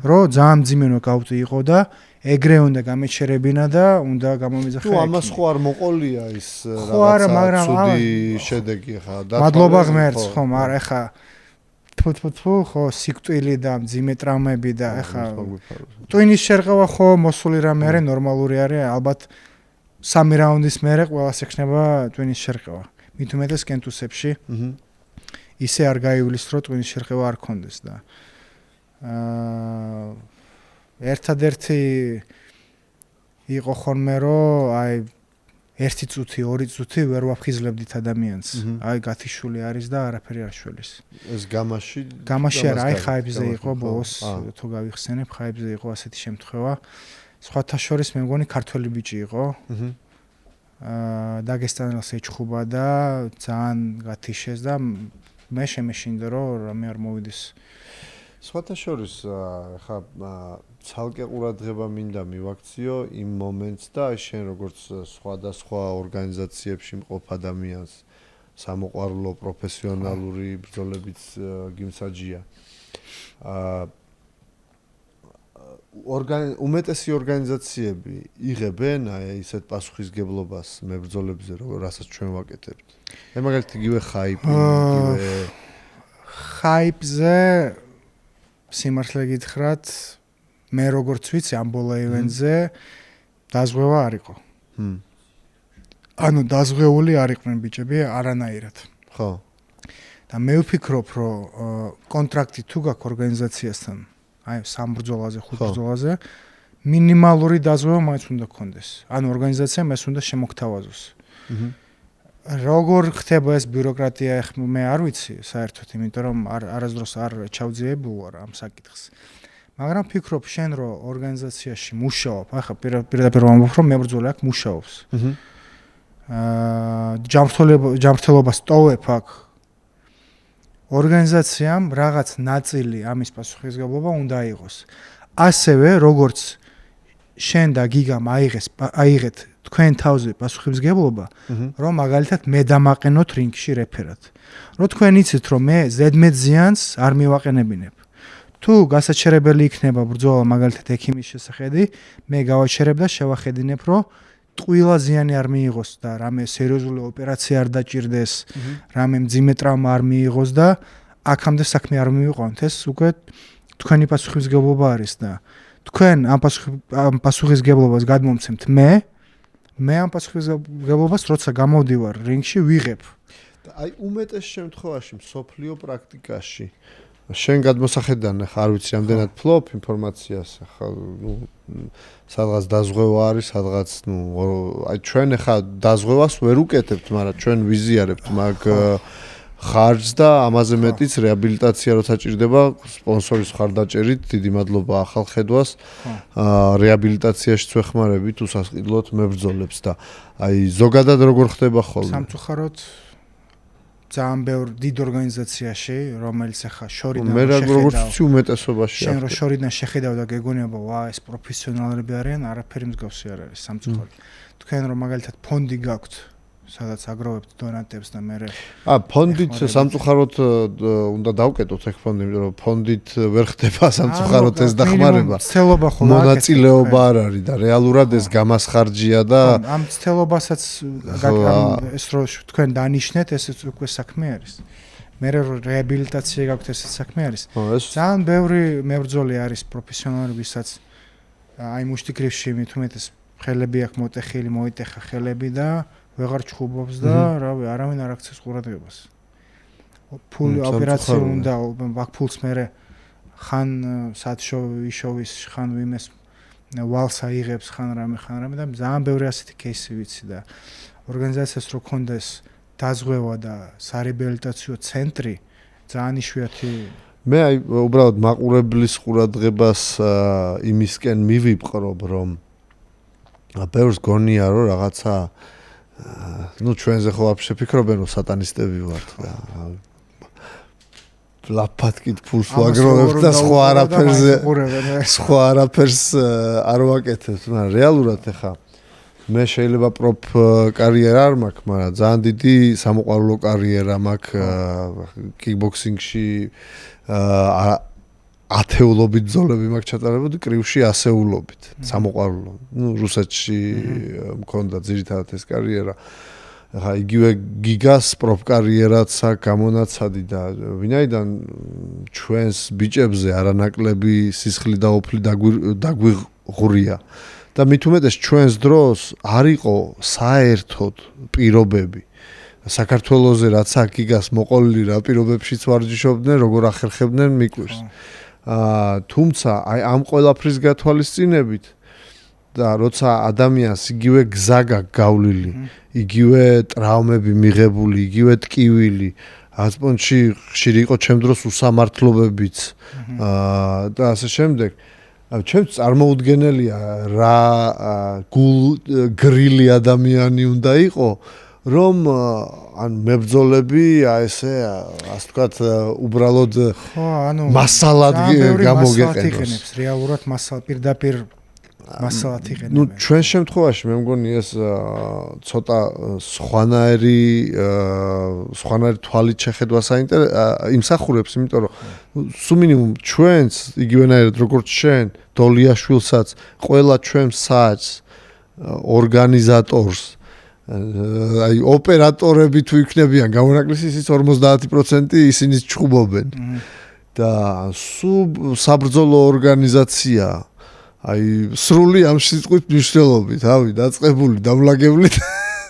რომ ძალიან მძიმე ნოკაუტი იყო და ეგრე უნდა გამეჩერებინა და უნდა გამომეძახა. თუ ამას ხო არ მოყოლია ის რაღაცა ცუდი შედეგი ხა და მადლობა ღმერთს, ხო, მაგრამ ეხა თფუ ხო სიკვდილი და მძიმე ტრამები და ეხა ტვინის შერყევა ხო მოსული რამე არის ნორმალური არის ალბათ 3 რაუნდის მერე ყველას ექნება ტვინის შერყევა მით უმეტეს კენტუსებში ისე არ გაივლის რომ ტვინის შერყევა არ კონდეს და ერთადერთი იყო ხოლმე რომ აი 1 წუთი 2 წუთი ვერ ვაფხიზლებდით ადამიანს აი გათიშული არის და არაფერი არ შველის ეს გამაში არ აი ხაიბზე იყო ბოლოს თუ გავიხსენებ ხაიბზე იყო ასეთი შემთხვევა სხვათა შორის მე მგონი ქართველი ბიჭი იყო დაგესტანელს ეჩხუბა და ძალიან გათიშეს და მე შემეშინდა რომ რამე არ მოვიდეს სხვათა შორის ხა ცალკე ყურადღება მინდა მივაქციო იმ მომენტს და შენ როგორც სხვადასხვა ორგანიზაციებში მყოფ ადამიანს სამოყვარულო პროფესიონალური ბრძოლებიც გიმსაჯია უმეტესი ორგანიზაციები იღებენ აი ისეთ პასუხისგებლობას მებრძოლებზე რასაც ჩვენ ვაკეთებთ მე მაგალითად იგივე ხაიბზე სიმართლე გითხრათ მე როგორც ვიცი ამ ბოლა ივენტზე დაზღვევა არ იყო. ანუ დაზღვეული არ იყვნენ ბიჭები არანაირად. ხო. და მე ვფიქრობ, რომ კონტრაქტი თუ გაქვს ორგანიზაციასთან, აი სამბრძოლაზე, ხუთბრძოლაზე, მინიმალური დაზღვევა მაინც უნდა გქონდეს. ანუ ორგანიზაციამ ეს უნდა შემოგთავაზოს. როგორ ხდება ეს ბიუროკრატია, მე არ ვიცი საერთოდ, იმიტომ რომ არასდროს არ ჩავძიებულ ვარ ამ საკითხს. მაგრამ ფიქრობ შენ რომ ორგანიზაციაში მუშაობ, ახლა პირდაპირ ვამბობ რომ მებრძოლი აქ მუშაობს. ჯანმრთელობას ტოვებ აქ. ორგანიზაციამ რაღაც ნაწილი ამის პასუხისმგებლობა უნდა აიღოს. ასევე როგორც შენ და გიგამ აიღეთ თქვენ თავზე პასუხისმგებლობა, რომ მაგალითად მე დამაყენოთ რინგში რეფერად. რომ თქვენ იცით რომ მე ზედმეტ ზიანს არ მივაყენებინებ. თუ გასაჩერებელი იქნება ბრძოლა მაგალითად ექიმის შესახედი, მე გავაჩერებ და შევახედინებ, რომ ტყუილა ზიანი არ მიიღოს და რამე სერიოზული ოპერაცია არ დაჭირდეს, რამე მძიმე ტრავმა არ მიიღოს და აქამდე საქმე არ მივიყვანთ. ეს უკვე თქვენი პასუხისმგებლობა არის და თქვენ ამ პასუხისმგებლობას გადმომცემთ მე ამ პასუხისმგებლობას როცა გამოვდივარ რინგში ვიღებ. აი უმეტეს შემთხვევაში მსოფლიო პრაქტიკაში შენ გადმოსახედიდან ახლა არ ვიცი რამდენად ფლობ ინფორმაციას ახლა სადღაც დაზღვევა არის სადღაც აი ჩვენ ახლა დაზღვევას ვერ უკეთებთ მაგრამ ჩვენ ვიზიარებთ მაგ ხარჯს და ამაზე მეტიც რეაბილიტაცია როცა ჭირდება სპონსორის მხარდაჭერით დიდი მადლობა ახალ ხედვას რეაბილიტაციაში ვეხმარებით უსასყიდლოდ მებრძოლებს და აი ზოგადად როგორ ხდება ხოლმე სამწუხაროდ ძალიან ბევრ დიდ ორგანიზაციაში, რომელიც ახლა შორიდან მე როგორც ვიცი უმეტესობაში შენ რო შორიდან შეხედავ და გეგონება, ვა ეს პროფესიონალები არიან, არაფერი მსგავსი არ არის სამწუხაროდ. თქვენ რომ მაგალითად ფონდი გაქვთ, სადაც აგროვებთ დონატებს და მე ფონდით სამწუხაროდ უნდა დავკეტოთ ეგ ფონდი, იმიტომ რომ ფონდით ვერ ხდება სამწუხაროდ ეს დახმარება. მონაწილეობა არ არის და რეალურად ეს გამასხარჯია და ამ ცდელობასაც ეს რო თქვენ დანიშნეთ, ეს უკვე საქმე არის. მე რეაბილიტაცია გაქვთ ეს საქმე არის. ძალიან ბევრი მებრძოლი არის პროფესიონალი, ვისაც აი მუშტიკრიფში მithumetes ხელები აქვს მოტეხილი, მოიტეხა ხელები და ვეღარ ჩხუბობს და რავი, არავინ არ აქცევს ყურადღებას. ფული ოპერაცია უნდა, აქ ფულს მერე ხან სათშოვის, ხან ვიმეს ვალს აიღებს, ხან რამე და ძალიან ბევრი ასეთი кейსი ვიცი და ორგანიზაციას რო კონდეს დაზღვევა და სარეაბილიტაციო ცენტრი ძალიან იშვიათი მე აი უბრალოდ მაყურებლის ყურადღებას იმისკენ მივიპყრობ რომ ბევრს გონია რომ რაღაცა ჩვენზე ხო ვაფშე ფიქრობენ რომ სატანისტები ვართ და ლაპატკით ფულს ვაგროვებთ და სხვა არაფერს არ ვაკეთებთ მაგრამ რეალურად ახლა მე შეიძლება პროფ კარიერა არ მაქვს მაგრამ ძალიან დიდი სამოყვარულო კარიერა მაქვს კიკბოქსინგში ათეულობით ბრძოლები მაქვს ჩატარებული კრივში ასეულობით სამოყვარულო. რუსეთში მქონდა ძირითადად ეს კარიერა. ხა იგივე გიგას პროფკარიერაც აქვს გამონაცადი და ვინაიდან ჩვენს ბიჭებზე არანაკლები სისხლი და ოფლი დაგვიღურია და მით უმეტეს ჩვენს დროს არ იყო საერთოდ პირობები საქართველოზე რაც აქ გიგას მოყოლილი რა პირობებშიც ვარჯიშობდნენ როგორ ახერხებდნენ მიკვირს თუმცა აი ამ ყველაფრის გათვალისწინებით და როცა ადამიანს იგივე გზა გავლილი, იგივე ტრავმები მიღებული, იგივე ტკივილი, ასპონჩი ხშირი იყო ჩემ დროს უსამართლობებიც და ასე შემდეგ. ჩემს წარმოუდგენელია რა გრილი ადამიანი უნდა იყო, რომ ან მებრძოლები ესე ასე ვთქვათ უბრალოდ მასალად გამოგეყენოს. რეალურად მასალ პირდაპირ მასალად იყენებენ. ნუ ჩვენ შემთხვევაში მე მგონი ეს ცოტა სხვანაირი თვალით შეხედვა იმსახურებს, იმიტომ რომ სულ მინიმუმ ჩვენს იგივენაირად როგორც შენ, დოლიაშვილსაც, ყველა ჩვენ საჭს ორგანიზატორს აი ოპერატორები თუ იქნებიან გამონაკლისი ისიც 50% ისინი ჩხუბობენ და საბრძოლო ორგანიზაცია აი სრული ამ სიტყვით მნიშვნელობით, ავი დაწყებული, დამლაგებლით,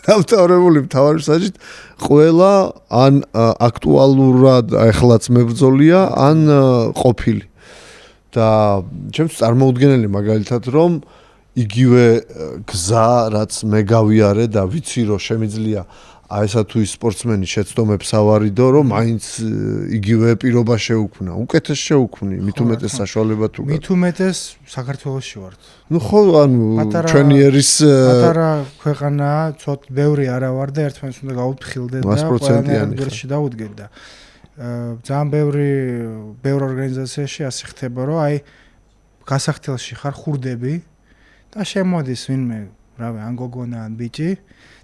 დამთავრებული მთავარი საჭით ყველა ან აქტუალურად ახლაც მებრძოლია, ან ყოფილი. და ჩემს წარმოუდგენელი მაგალითად რომ იგივე გზა რაც მე გავიარე და ვიცი რომ შემიძლია აი ესა თუ ის სპორტსმენი შეცდომებს ავარიდო რომ მაინც იგივე პირობა შეუქმნა. უკეთეს შეუქმნი, მით უმეტეს საშუალება თუ მით უმეტეს საქართველოში ვართ. ნუ ხო ანუ ჩვენი ერის პატარა ქვეყანაა, ცოტ ბევრი არა ვარ და ერთმანეთს უნდა გავუფრთხილდეთ და ყველანაირად გერში დავუდგეთ და ძალიან ბევრ ორგანიზაციაში ასე ხდება რომ აი გასახდელში ხარ ხურდები და შემოდის ვინმე რავი ან გოგონა ან ბიჭი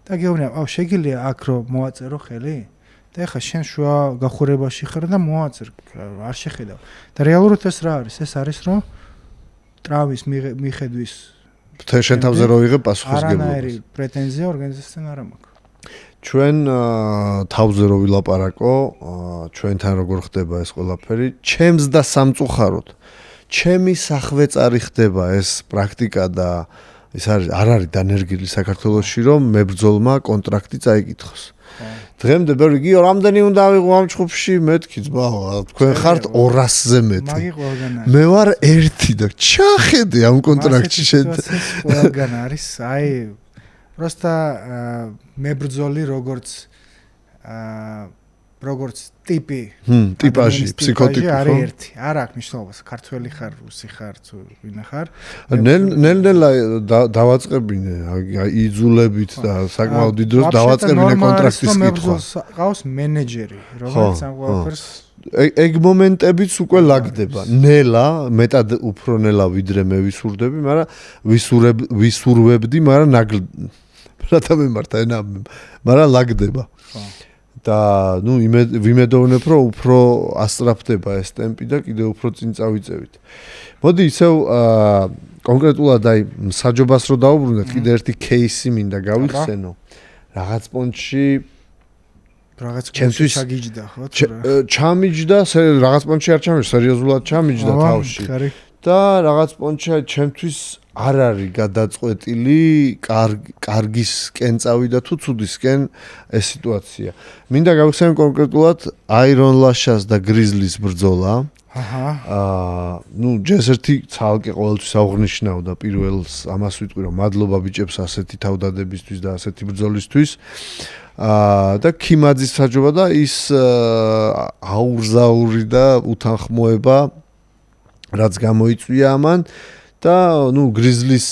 და გეუბნება, აუ შეგიძლია აქ რომ მოაწერო ხელი? და ეხლა შენ შუა გახურებაში ხარ და მოაწერ, არ შეხედავ. და რეალურად ეს რა არის? ეს არის რომ ტრავმის მიხედვის შენ თავზე რო ვიღებ პასუხისგებლობას. არანაირი პრეტენზია ორგანიზაციასთან არ მაქვს. ჩვენ თავზე რო ვილაპარაკო, ჩვენთან როგორ ხდება ეს ყველაფერი, ჩემს და სამწუხაროდ ჩემი სახვეწარი ხდება ეს პრაქტიკა და ეს არ არის დანერგილი საქართველოში რომ მებრძოლმა კონტრაქტი წაიკითხოს. დღემდე ბევრი გიო რამდენი უნდა ავიღო ამ ჯგუფში მეთქი ძმაო თქვენ ხართ 200-ზე მეტი. მე ვარ ერთი და ჩახედე ამ კონტრაქტში შენ. ყველგან არის აი просто მებრძოლი როგორც ტიპი ტიპაჟი ფსიქოტიპი არის ერთი. არ აქვს მნიშვნელობას ქართველი ხარ, რუსი ხარ, თუ ვინა ხარ. ნელ-ნელა დავაწყებინე იძულებით და საკმაოდ დიდ დროს დავაწყებინე კონტრაქტის კითხვა. ყავს მენეჯერი, რომელიც ამ ყველაფერს ეგ მომენტებიც უკვე ლაგდება. ნელა, მეტად უფრო ნელა ვიდრე მე ვისურდები, მაგრამ ვისურვებდი, მაგრამ რათა მემართა ენა, მაგრამ ლაგდება. და ნუ ვიმედოვნებ რომ უფრო ასწრაფდება ეს ტემპი და კიდევ უფრო წინ წავიწევით. მოდი ისევ კონკრეტულად აი საჯობას რო დაუბრუნდეთ, კიდევ ერთი кейსი მინდა გავიხსენო. რაღაც პონჩში ჩემთვის ჩაგიჯდა ხო? ჩამიჯდა, რაღაც პონჩში არ ჩამიჯდა, სერიოზულად ჩამიჯდა თავში. და რაღაც პონჩი ჩემთვის არ არის გადაწყვეტილი კარგისკენ წავიდა თუ ცუდისკენ ეს სიტუაცია. მინდა გავიხსენო კონკრეტულად აირონ ლაშას და გრიზლის ბრძოლა. ნუ ჯერ ერთი ცალკე ყოველთვის აღნიშნავ და პირველს ამას ვიტყვი რომ მადლობა ბიჭებს ასეთი თავდადებისთვის და ასეთი ბრძოლისთვის. და ქიმაძის საჯობა და ის აურზაური და უთანხმოება რაც გამოიწვია ამან და ნუ გრიზლის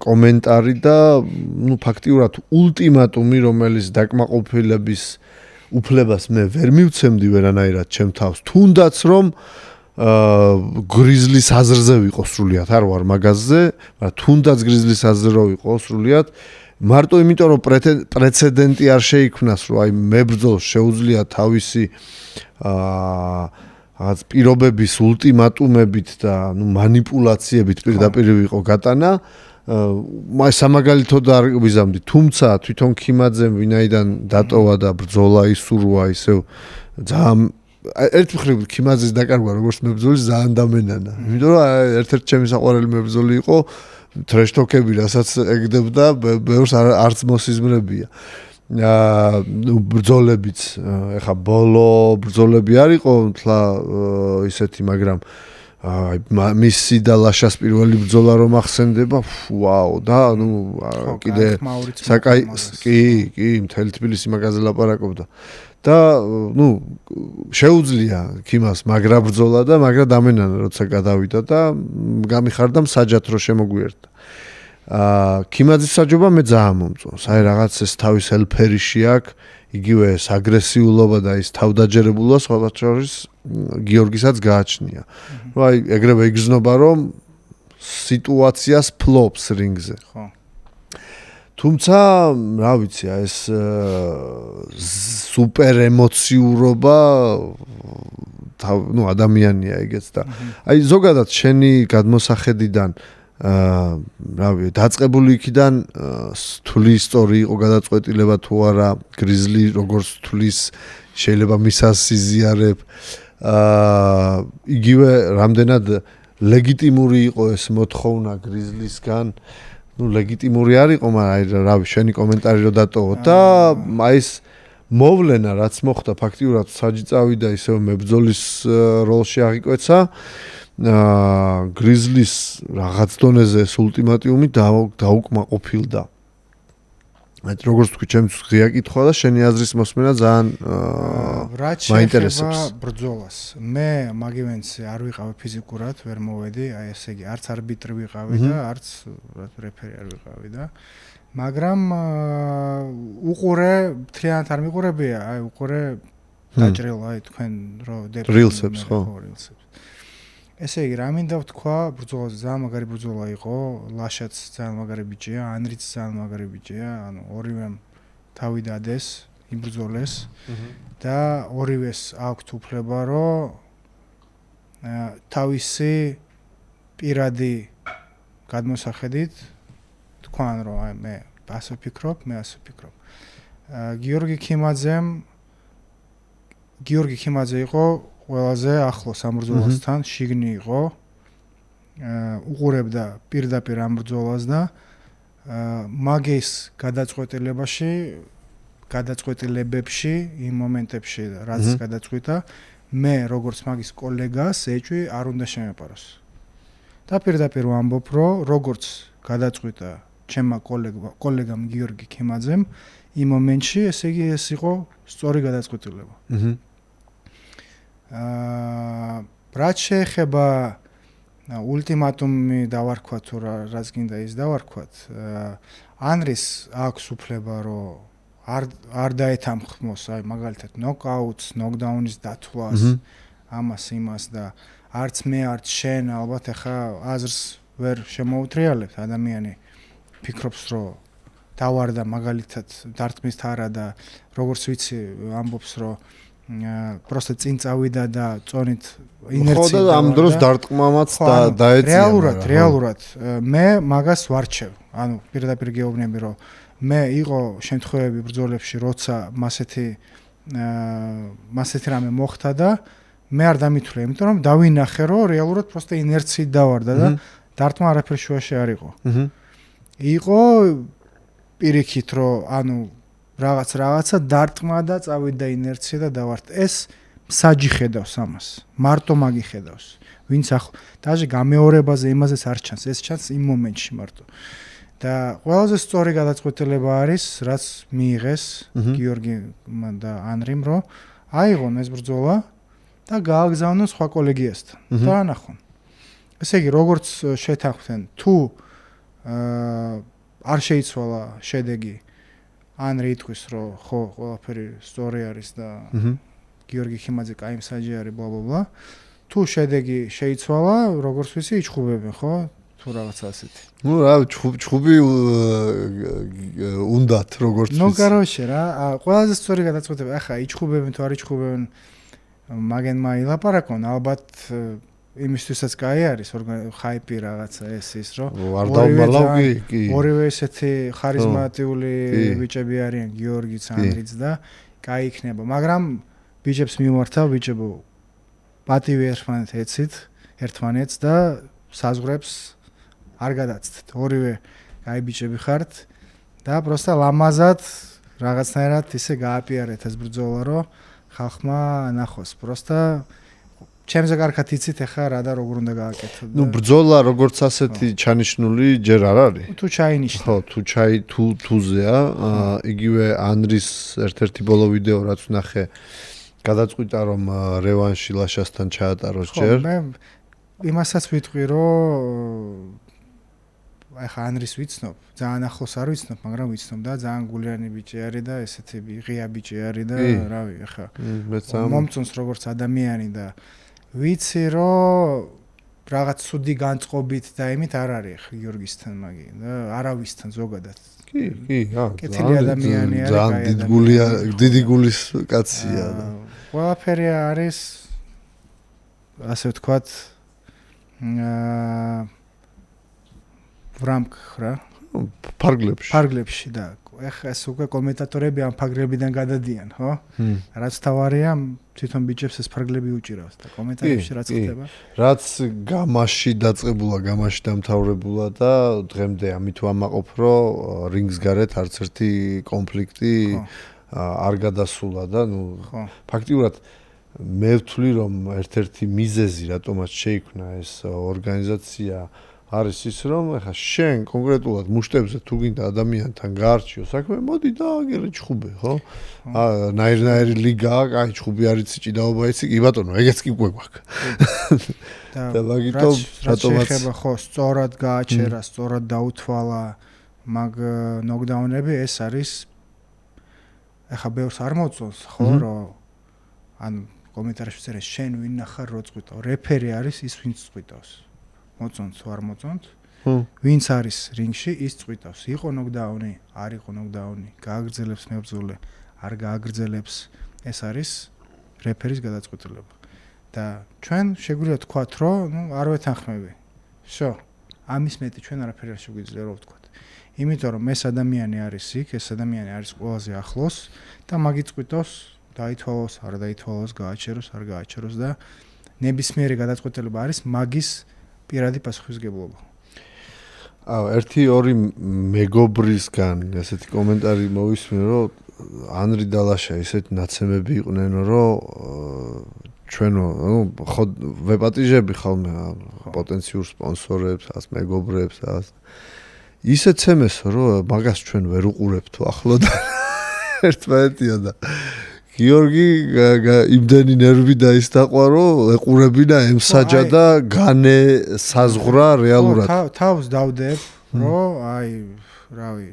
კომენტარი და ნუ ფაქტიურად ულტიმატუმი რომელიც დაკმაყოფილების უფლებას მე ვერ მივცემდი ვერანაირად ჩემ თავს თუნდაც რომ გრიზლის აზრზე ვიყო სრულიად არ ვარ მაგაზზე მაგრამ თუნდაც გრიზლის აზრზე რო ვიყო სრულიად მარტო იმიტომ რომ პრეცედენტი არ შეიქმნას რომ აი მებრძოლს შეუძლია თავისი რაღაც პირობების ულტიმატუმებით და ნუ მანიპულაციებით პირდაპირ ვიყო გატანა სამაგალითოდ არ ვიზამდი, თუმცა თვითონ ქიმაძემ ვინაიდან დატოვა და ბრძოლა ისურვა ისევ ძალიან ერთ მხრივ ქიმაძის დაკარგვა როგორც მებრძოლის ძალიან დამენანა. იმიტომ რომ ერთ-ერთი ჩემი საყვარელი მებრძოლი იყო ტრეშტოკები, რასაც ეგდებდა, ბევრს არც მოსიზმრებია. ბრძოლებიც, ეხა ბოლო ბრძოლები არ იყო თლა ისეთი, მაგრამ მისი და ლაშას პირველი ბრძოლა რომ ახსენდება, ვაუ, და კიდე კი, მთელი თბილისი მაგაზე ლაპარაკობდა. და შეუძლია ქიმას მაგრა ბრძოლა და მაგრა დამენანა როცა გადავიდა და გამიხარდა მსაჯად რომ შემოგვიერთა. ქიმაძის საჯობა მე ძალიან მომწონს. აი რაღაც ეს თავის ელფერიში აქვს, იგივე ეს აგრესიულობა და ის თავდაჯერებულობა სხვათა შორის გიორგისაც გააჩნია. რომ აი ეგრევე იგრძნობა რომ სიტუაციას ფლობს რინგზე. ხო. თუმცა, რა ვიცი, ეს სუპერ ემოციურობა ადამიანია ეგეც და აი ზოგადად შენი გადმოსახედიდან რა ვიცი, დაწყებული იქიდან თulis სწორი იყო გადაწყვეტილება თუ არა, გრიზლი როგორც თulis შეიძლება მისას იზიარებ. იგივე რამდენად ლეგიტიმური იყო ეს მოთხოვნა გრიზლისგან. ლეგიტიმური არ იყო, მაგრამ რა ვიცი, შენი კომენტარი რო დატოვო და აი ეს მოვლენა რაც მოხდა ფაქტიურად საჯი წავიდა ისევ მებრძოლის როლში აღიკვეცა. გრიზლის რაღაც დონეზე ეს ულტიმატიუმი დაუკმაყოფილდა. այդ როგორც თქვი, ჩემს ღია კითხვა და შენი აზრის მოსმენა ძალიან მაინტერესებს. ბრძოლას. მე მაგივენც არ ვიყავი ფიზიკურად, ვერ მოვედი, აი ესე იგი, არც არბიტრი ვიყავი და არც რეფერი არ ვიყავი და მაგრამ უყურე, მთლიანად არ მიყურებია, აი უყურე დაჭრილ, აი თქვენ რო რილსებს, ხო? ესე იგი, რა მინდა ვთქვა, ბრძოლაზე ძალიან მაგარი ბრძოლა იყო, ლაშაც ძალიან მაგარი ბიჭია, ანრიც ძალიან მაგარი ბიჭია, ანუ ორივემ თავი დადეს, იბრძოლეს და ორივეს აქვთ უფლება, რომ თავისი პირადი გადმოსახედით თქვან, რომ აი მე ასე ვფიქრობ, მე ასე ვფიქრობ. გიორგი ქიმაძე იყო ყველაზე ახლოს ამ ბრძოლასთან, შიგნი იყო. უყურებდა პირდაპირ ამ ბრძოლას და მაგის გადაწყვეტილებებში, იმ მომენტებში, რაც გადაწყვიტა, მე როგორც მაგის კოლეგას ეჭვი არ უნდა შემეპაროს. და პირდაპირ ვამბობ, რომ როგორც გადაწყვიტა ჩემმა კოლეგამ გიორგი ქიმაძემ, იმ მომენტში, ესე იგი, ეს იყო სწორი გადაწყვეტილება. რაც შეეხება ულტიმატუმი დავარქვათ თუ რაც გინდა ის დავარქვათ, ანრის აქვს უფლება, რომ არ დაეთამხმოს, აი მაგალითად ნოკაუტს, ნოკდაუნის დათვლას, ამას იმას და არც მე არც შენ ალბათ ახლა აზრს ვერ შემოუტრიალებთ. ადამიანი ფიქრობს, რომ დავარდა მაგალითად დარტყმის თარა და როგორც ვიცი ამბობს, რომ просто წინ წავიდა და წონით ინერცია და ამ დროს დარტყმამაც დაეწია. რეალურად მე მაგას ვარჩევ. ანუ პირდაპირ გეუბნები, რომ მე იყო შემთხვევები ბრძოლებში, როცა მასეთი რამე მოხდა და მე არ დამითვლე, იმიტომ რომ დავინახე, რომ რეალურად просто ინერციით დავარდა და დარტყმა არაფერ შუაში არ იყო. იყო პირიქით, რომ ანუ რაღაცა დარტყმა და წავიდა ინერცია და დავარდა. ეს მსაჯი ხედავს ამას. მარტო მაგი ხედავს. ვინც დაჟე გამეორებაზე იმაზეც არ ჩანს. ეს ჩანს იმ მომენტში მარტო. და ყველაზე სწორი გადაწყვეტილება არის, რაც მიიღეს გიორგიმ და ანრიმ, რომ აიღონ ეს ბრძოლა და გააგზავნონ სხვა კოლეგიასთან. და ანახონ. ესე იგი, როგორც შეთანხმდნენ, თუ არ შეიცვალა შედეგი, ანრი იტყვის, რომ ხო, ყველაფერი სწორი არის და გიორგი ქიმაძე კაი მსაჯი არის, ბლა. თუ შედეგი შეიცვალა, როგორც ვიცი, იჩხუბებენ, ხო? თუ რაღაცა ასეთი. რა, ჩხუბი უნდათ, როგორც ვიცი. კაროშე რა, ყველაზე სწორი გადაწყვეტილება. ახლა იჩხუბებენ თუ არ იჩხუბებენ, მაგენმა ილაპარაკონ, ალბათ იმისთვისაც კაი არის ხაიპი რაღაცა ის რომ არ დავმალავ კი ორივე ესეთი ხარიზმატიული ბიჭები არიან გიორგიც ანდრიც და კაი იქნება მაგრამ ბიჭებს მიმართავ ბიჭებო პატივი ერთმანეთს და საზღვრებს არ გადაცდეთ ორივე კაი ბიჭები ხართ და პროსტა ლამაზად რაღაცნაირად ისე გააპიარეთ ეს ბრძოლა რომ ხალხმა ნახოს პროსტა ჩემზე კარგად იცით ახლა რა და როგორ უნდა გააკეთო ნუ ბრძოლა როგორც ასეთი ჩანიშნული ჯერ არ არის თუ ჩაინიშნა ხო თუზეა იგივე ანდრის ერთ-ერთი ბოლო ვიდეო რაც ვნახე გადაწყვიტა რომ რევანში ლაშასთან ჩაატაროს ჯერ მე იმასაც ვიტყვი რომ ახლა ანდრის ვიცნობ ძალიან ახლოს არ ვიცნობ მაგრამ ვიცნობ და ძალიან გულიანი ბიჭი არის და ესეთი ღია ბიჭი არის და რავი ახლა მომწონს როგორც ადამიანი და ვიცი რომ რაღაც სუდი განწყობით და იმით არ არის ხა გიორგისთან მაგი და არავისთან ზოგადად კი კეთილი ადამიანი არის ძალიან დიდი გულის კაცია და ყველაფერი არის ასე ვთქვათ в рамках რა ფარგლებში და ეხა ეს უკვე კომენტატორები ამ ფარგლებიდან გადადიან ხო რაც თავარია თვითონ ბიჭებს ეს ფარგლები უჭირავს და კომენტარებში რაც ხდება რაც გამაში დაწყებულა გამაში დამთავრებულა და დღემდე ამით ვამაყობ რომ რინგს გარეთ არც ერთი კონფლიქტი არ გადასულა და ნუ ფაქტიურად მე ვთვლი რომ ერთ-ერთი მიზეზი რატომაც შეიქმნა ეს ორგანიზაცია არის ის რომ ახლა შენ კონკრეტულად მუშტებზე თუ გინდა ადამიანთან გაარჩიო საქმე მოდი და აგერე ჩხუბე ხო ნაირ-ნაირი ლიგაა კაი ჩხუბი არის ჭიდაობა იცი კი ბატონო ეგეც კი გვაქვს და მაგითო რატომაც შეიძლება ხო სწორად გააჩერა სწორად დაუთვალა მაგ ნოკდაუნები ეს არის ახლა ბევრს არ მოწონს ხო რომ ან კომენტარებში წერეს შენ ვინ ნახარ რო წვიტავ რეფერი არის ის ვინც წვიტავს მოწონთ თუ არ მოწონთ ვინც არის რინგში ის წვიტავს იყო ნოკდაუნი არ იყო ნოკდაუნი გააგრძელებს მებრძოლე არ გააგრძელებს ეს არის რეფერის გადაწყვეტილება და ჩვენ შეგვიძლია თქვათ რომ ნუ არ ვეთანხმები შო ამის მეტი ჩვენ არაფერი არ შეგვიძლია რომ ვთქვათ იმიტომ რომ ეს ადამიანი არის იქ ეს ადამიანი არის ყველაზე ახლოს და მაგით წვიტავს დაითვალოს არ დაითვალოს გააჩეროს არ გააჩეროს და ნებისმიერი გადაწყვეტილება არის მაგის პირადი პასუხისგებლობა. ერთი ორი მეგობრისგან ესეთი კომენტარი მოვისმინე, რომ ანრი და ლაშა ესეთი ნაცემები იყვნენ, რომ ჩვენო, ხო ვეპატიჟები ხოლმე პოტენციურ სპონსორებს, ას მეგობრებს, ას ისე ცემესო, რომ მაგას ჩვენ ვერ უყურებთ ახლო და ერთმანეთია და გიორგი იმდენი ნერვი და ის დაყვა რომ ეყურებინა ემსაჯა და განე საზღვრა რეალურად თავს დავდებ რომ აი რავი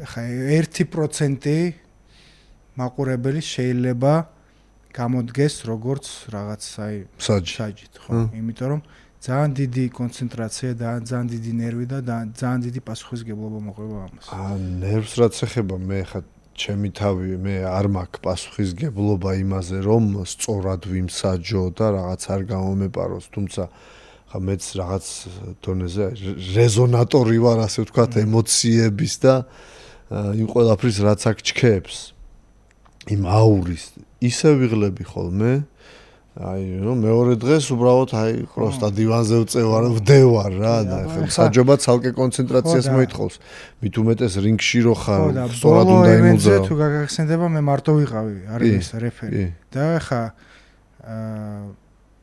ხა 1% მაყურებელი შეიძლება გამოდგეს როგორც რაღაც აი საჯით ხო იმიტომ რომ ძალიან დიდი კონცენტრაცია და ძალიან დიდი ნერვი და ძალიან დიდი პასუხისგებლობა მოყვება ამას ნერვს რაც ეხება მე ხა ჩემი თავი მე არ მაქვს პასუხისგებლობა იმაზე რომ სწორად ვიმსაჯო და რაღაც არ გამომეპაროს თუმცა ხა მეც რაღაც დონეზე რეზონატორი ვარ ასე ვთქვათ ემოციების და იმ ყველაფრის რაც აქ ჩქეებს იმ აურის ისე ვიღლები ხოლმე აი რომ მეორე დღეს უბრალოდ აი პროსტა დივანზე ვდევარ რა და საჯობა ცალკე კონცენტრაციას მოითხოვს მით უმეტეს რინგში რო ხარ სწორად უნდა იმოძრაო თუ გაგახსენდება მე მარტო ვიყავი არის რეფერი და ხა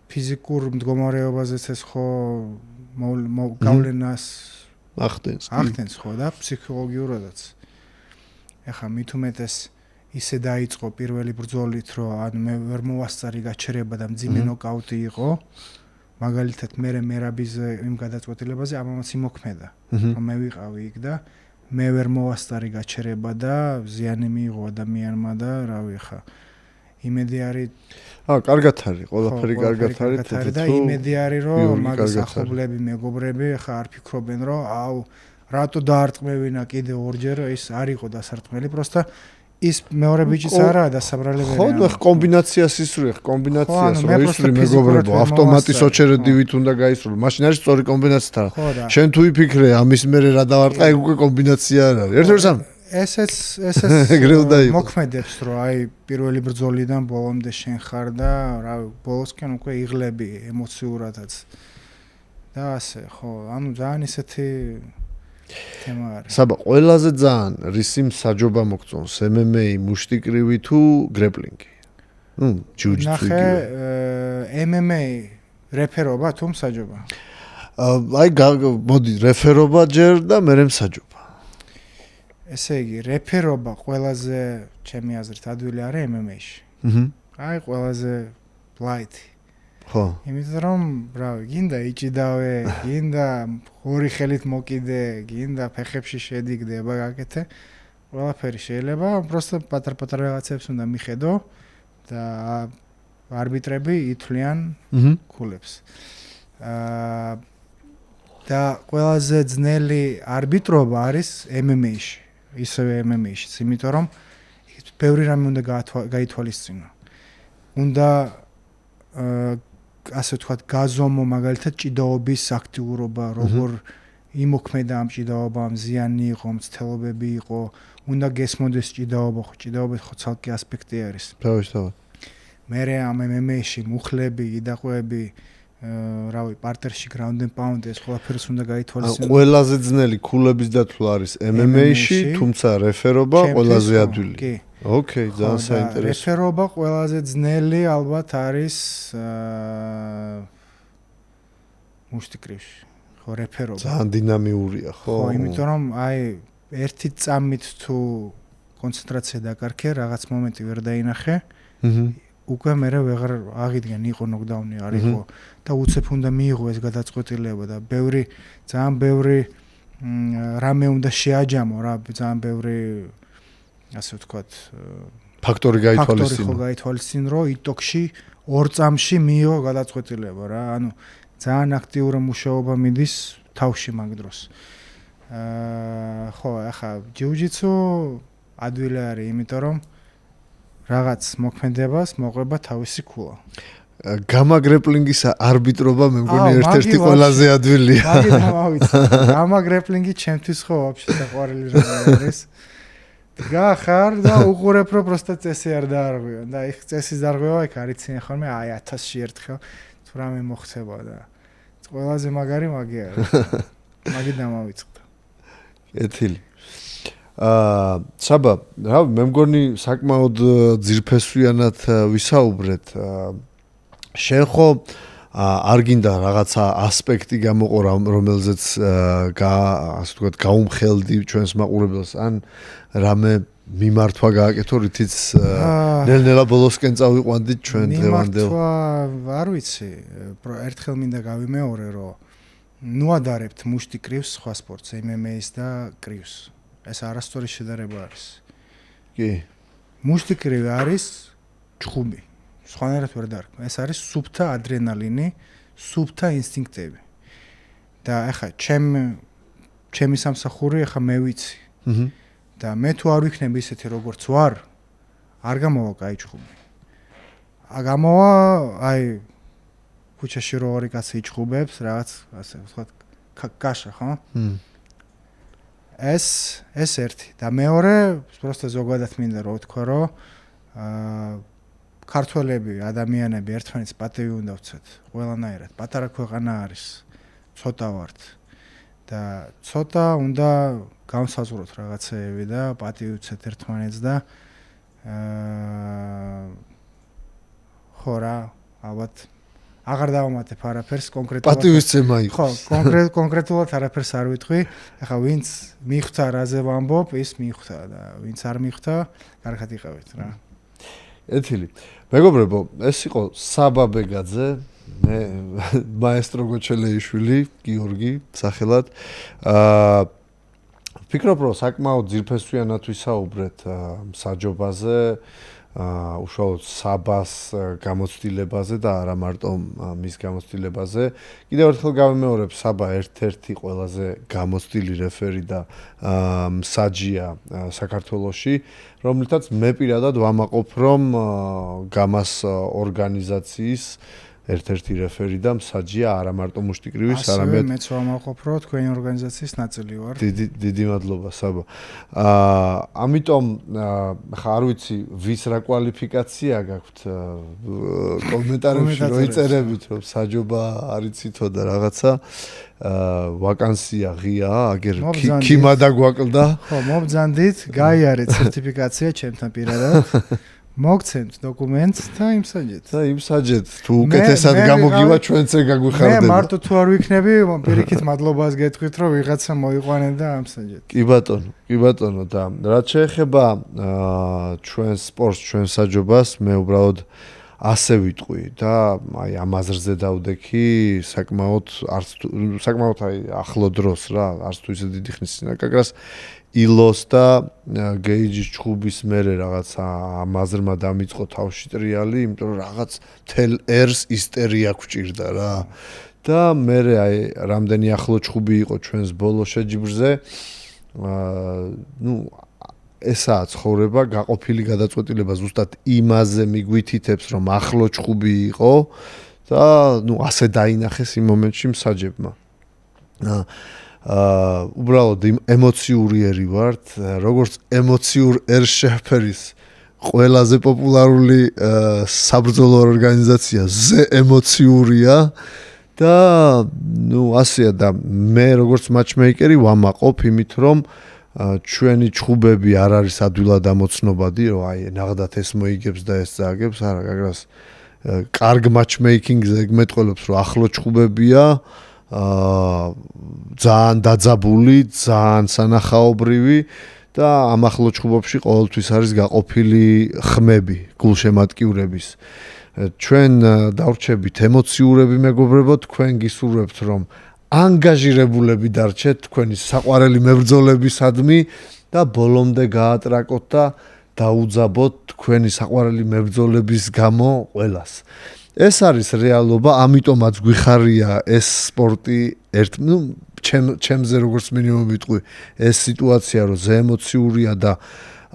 ფიზიკურ მდგომარეობაზეც ეს ხო გავლენას ახდენს ხო და ფსიქოლოგიურადაც ხა მით უმეტეს ისე დაიწყო პირველი ბრძოლით რომ ანუ მე ვერ მოვასწარი გაჩერება და მძიმე ნოკაუტი იყო მაგალითად მე მერაბიზე იმ გადაწყვეტილებაზე ამამაც იმოქმედა რომ მე ვიყავი იქ და მე ვერ მოვასწარი გაჩერება და ზიანი მიიღო ადამიანმა და რავი ხა იმედი არის კარგად არის ყველაფერი კარგად არის და იმედი არის რომ მაგის ახლობლები მეგობრები ხა არ ფიქრობენ რომ აუ რატო დაარტყმევინა კიდე ორჯერ ის არ იყო დასარტყმელი პროსტა ის მეორე ბიჭიც არაა დასაბრალებელი. ხო, კომბინაციას ისვრიხ, კომბინაციას რო ისვრი მეგობრებო, ავტომატის ოჩერედივით უნდა გაისრულო. მაშინ არის სწორი კომბინაცია. შენ თუ იფიქრე ამის მერე რა დავარტყა, ეგ უკვე კომბინაცია არ არის. ერთ-ერთი სამ. ესეც მოქმედებს, რომ აი პირველი ბრძოლიდან ბოლომდე შენ ხარ და რა ბოლოსკენ უკვე იღლები ემოციურადაც. და ასე, ხო, ანუ ძალიან ისეთი თემა არის. საბა, ყველაზე ძალიან რისი მსაჯობა მოგწონს MMA, მუშტიკრივი თუ გრეპლინგი? ჯიუ-ჯიტსუ იგივე. ნახე, MMA რეფერობა თუ მსაჯობა? აი, მოდი, რეფერობა ჯერ და მერე მსაჯობა. ესე იგი, რეფერობა ყველაზე ჩემი აზრით ადვილი არის MMA-ში. აი, ყველაზე light. ხო. იმიტომ რომ, რავი, გინდა იჭიდავე, გინდა ორი ხელით მოკიდე, გინდა ფეხებში შედიგდება, გაკეთე. ყველაფერი შეიძლება, просто პატარ-პატარ რაღაცებს უნდა მიხედო და არბიტრები ითვლიან ქულებს. და ყველაზე ძნელი არბიტრობა არის MMA-ში, ისევე MMA-ში, იმიტომ რომ ბევრი რამე უნდა გაითვალისწინო. უნდა ასე ვთქვათ, გაზომო მაგალითად ჭიდაობის აქტიურობა, როგორ იმოქმედა ამ ჭიდაობამ, ზიანი იყო, მცდელობები იყო, უნდა გესმოდეს ჭიდაობა, ხო, ჭიდაობა ხო ცალკე ასპექტი არის. თავისთავად. მერე ამ MMA-ში მუხლები, იდაყვები, რავი, პარტერში ground and pound ეს ყველაფერს უნდა გაითვალისწინო. ყველაზე ძნელი ქულების დათვლა არის MMA-ში, თუმცა რეფერობა ყველაზე ადვილი. კი. ოკეი, ძალიან საინტერესო. რეფერობა ყველაზე ძნელი ალბათ არის მუშტიკრივში. ხო, რეფერობა. ძალიან დინამიურია, ხო? ხო, იმიტომ რომ აი ერთი წამით თუ კონცენტრაცია დაკარგე, რაღაც მომენტი ვერ დაინახე. უკვე მერე ვეღარ აღიდგენ, იყო ნოკდაუნი არ იყო და უცებ უნდა მიიღო ეს გადაწყვეტილება და ძალიან ბევრი რამე უნდა შეაჯამო რა, ძალიან ბევრი ასე ვთქვათ ფაქტორი გაითვალისწინო, რომ იტოქში 2 წამში მიიღო გადაწყვეტილება რა, ანუ ძალიან აქტიური მუშაობა მიდის თავში მაგ დროს. ხო, ახლა ჯიუ-ჯიტსუ ადვილი არის, იმიტომ რომ რაღაც მოქმედებას მოყვება თავისი ქულა. გამაგრეპლინგისა არბიტრობა მე მგონი ერთ-ერთი ყველაზე ადვილია. მაგით ამავიცი. გამაგრეპლინგი ჩემთვის ხო ვაფშე საყვარელი რამე არის. გახარ და უყურებ რომ პროსტა წესი არ დაარღვიო და იქ წესის დარღვევა იქ არიციან ხოლმე აი 1000-ში ერთხელ თუ რამე მოხდება და ყველაზე მაგარი მაგია. მაგით დამავიწყდა. ეთილი. საბა, რა მე მგონი საკმაოდ ძირფესვიანად ვისაუბრეთ. შენ ხო არ გინდა რაღაცა ასპექტი გამოყო რომელზეც ასე ვთქვათ გაუმხელდი ჩვენს მაყურებელს ან რამე მიმართვა გააკეთო რითიც ნელ-ნელა ბოლოსკენ წავიყვანდით ჩვენ დღევანდელ. მიმართვა არ ვიცი, ერთხელ მინდა გავიმეორე რომ ნუ ადარებთ მუშტი კრივს სხვა სპორტს, MMA-ს და კრივს. ეს არასწორი შედარება არის. კი. მუშტი კრივი არის ჩხუბი. სხვანაირად ვერ დარქმ. ეს არის სუფთა ადრენალინი, სუფთა ინსტინქტები. და ახლა ჩემი სამსახური ახლა მე ვიცი. და მე თუ არ ვიქნებ ისეთი როგორც ვარ, არ გამოვა კაი ჩხუბი. გამოვა აი ქუჩაში რო ორი კაცი იჩხუბებს, რაღაც ასე ვთქვათ კაშა, ხო? ეს ერთი და მეორე, просто ზოგადად მინდა რომ ვთქვა, რომ ქართველები, ადამიანები ერთმანეთს პატივი უნდა ვცეთ, ყველანაირად. პატარა ქვეყანა არის, ცოტა ვართ და ცოტა უნდა განსაზღვროთ რაღაცეები და პატივი ვცეთ ერთმანეთს და ხო რა, ალბათ აღარ დავამატებ არაფერს კონკრეტულად. პატივისცემა იყო. ხო, კონკრეტულად არაფერს არ ვიტყვი. ახლა ვინც მიხვდა რაზე ვამბობ, ის მიხვდა და ვინც არ მიხვდა, კარგად იყავით რა. ეთილი. მეგობრებო, ეს იყო საბა ბეგაძე, მე მაესტრო გოჩელეიშვილი, გიორგი, სახელად. ფიქრობ, რომ საკმაოდ ძირფესვიანად ვისაუბრეთ მსაჯობაზე, უშუალოდ საბას გამოცდილებაზე და არა მარტო მის გამოცდილებაზე. კიდევ ერთხელ გავიმეორებ, საბა ერთ-ერთი ყველაზე გამოცდილი რეფერი და მსაჯია საქართველოში, რომლითაც მე პირადად ვამაყობ, რომ გამას ორგანიზაციის ერთ-ერთი რეფერი და მსაჯია არა მარტო მუშტიკრივის, არამედ მეც ვამაყობ, რომ თქვენი ორგანიზაციის ნაწილი ვარ. დიდი მადლობა, საბა. ამიტომ ხა არ ვიცი, ვის რა კვალიფიკაცია გაქვთ კომენტარებში რო იწერებით, რომ საჯობა არიცითო და რაღაცა ვაკანსია ღიაა, აგერ ქიმა დაგვაკლდა. ხო, მობძანდით, გაიარეთ სერტიფიკაცია ჩემთან პირადად. მოგცემთ დოკუმენტს და იმსაჯეთ. თუ უკეთესად გამოგივა ჩვენც ეგ გაგვიხარდება. მე მარტო თუ არ ვიქნები, პირიქით მადლობას გეტყვით, რომ ვიღაცა მოიყვანეთ და ამსაჯეთ. კი ბატონო და რაც შეეხება ჩვენ სპორტს, ჩვენ საჯობას, მე უბრალოდ ასე ვიტყვი და აი ამ აზრზე დავდექი, საკმაოდ ახლო დროს რა, არც თუ ისე დიდი ხნის წინ აკაკრას ილოს და გეიჯის ჩხუბის მერე რაღაცა ამ აზრმა დამიწყო თავში ტრიალი, იმიტომ რომ რაღაც თელ ერს ისტერია გვჭირდა რა. და მერე აი რამდენი ახლო ჩხუბი იყო ჩვენს ბოლო შეჯიბრზე. ესაა ცხოვრება, გაყოფილი გადაწყვეტილება ზუსტად იმაზე მიგვითითებს, რომ ახლო ჩხუბი იყო და ასე დაინახეს იმ მომენტში მსაჯებმა. უბრალოდ ემოციური ერი ვართ, როგორც ემოციურ ერშეფერის ყველაზე პოპულარული საბრძოლო ორგანიზაცია ზე ემოციურია და ასეა და მე როგორც матчмეიკერი ვამაყობ იმით, რომ ჩვენი ჩხუბები არ არის ადვილად ამოცნობადი, რომ აი ნახდათ ეს მოიგებს და ეს წააგებს, არა, გაგრას კარგ матчмეიკინგზე გმეტყველებს, რომ ახლო ჩხუბებია ძალიან დაძაბული, ძალიან სანახაობრივი და ამ ახლო ჩხუბებში ყოველთვის არის გაყოფილი ხმები, გულშემატკივრების. ჩვენ დავრჩებით ემოციურები მეგობრებო, თქვენ გისურვებთ, რომ ანგაჟირებულები დარჩეთ თქვენი საყვარელი მებრძოლებისადმი და ბოლომდე გაატრაკოთ და დაუძაბოთ თქვენი საყვარელი მებრძოლების გამო ყველას. ეს არის რეალობა, ამიტომაც გვიხარია ეს სპორტი ჩემზე როგორც მინიმუმ ვიტყვი, ეს სიტუაცია, რომ ზე ემოციურია და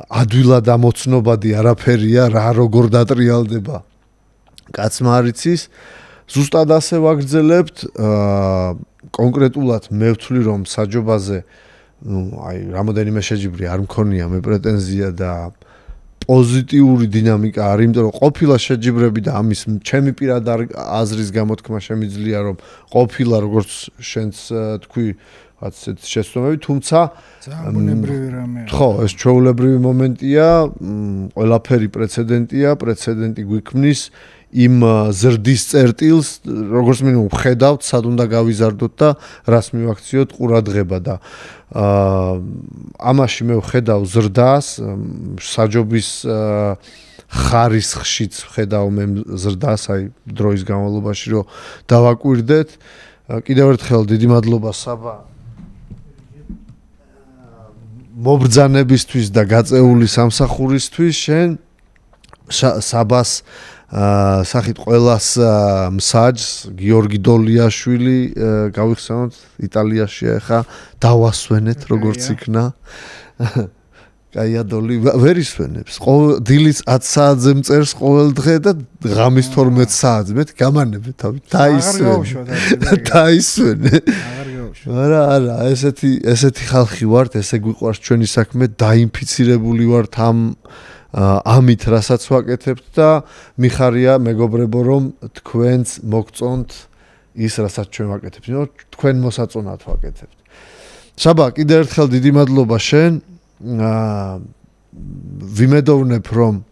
ადვილად ამოცნობადი არაფერია, რა როგორ დატრიალდება. კაცმა არ იცის, ზუსტად ასე ვაგრძელებთ, კონკრეტულად მე ვთვლი, რომ საჯობაზე, აი, რამოდენიმე შეჯიბრი არ მქონია მე პრეტენზია და პოზიტიური დინამიკა არის, იმიტომ რომ ყოფილა შეჯიბრები და ამის ჩემი პირადი აზრის გამოთქმა შემიძლია, რომ ყოფილა როგორც შენც თქვი, რაც ესეთი შეცდომები, თუმცა ბუნებრივი რამეა. ხო, ეს ჩვეულებრივი მომენტია, ყველაფერი პრეცედენტია, პრეცედენტი გვიქმნის იმ ზრდის წერტილს, როგორც მინიმუმ ხედავთ, სად უნდა გავიზარდოთ და რას მივაქციოთ ყურადღება და ამაში მე ვხედავ ზრდას, საჯობის ხარისხშიც ვხედავ მე ზრდას, აი დროის განმავლობაში რომ დავაკვირდეთ. კიდევ ერთხელ დიდი მადლობა საბა მობრძანებისთვის და გაწეული სამსახურისთვის, შენ საბას სახით ყველას მსაჯს გიორგი დოლიაშვილი გავიხსენოთ იტალიაშია ხა დავასვენეთ როგორც იქნა. კაიადოლი ვერ ისვენებს. დილის 10 საათზე მწერს ყოველ დღე და ღამის 12 საათზე მე გამანებ თავი. დაისვენე. არა, ესეთი ხალხი ვართ, ესე გვიყვარს ჩვენი საქმე, დაინფიცირებული ვართ ამით რასაც ვაკეთებთ და მიხარია მეგობრებო, რომ თქვენც მოგწონთ ის რასაც ჩვენ ვაკეთებთ, თქვენ მოსაწონად ვაკეთებთ. საბა, კიდევ ერთხელ დიდი მადლობა შენ. ვიმედოვნებ, რომ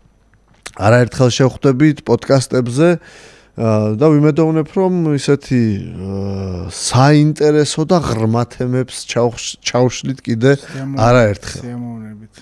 არაერთხელ შევხვდებით პოდკასტებზე და ვიმედოვნებ, რომ ისეთი საინტერესო და ღრმა თემებს ჩავშლით კიდე არაერთხელ. სიამოვნებით.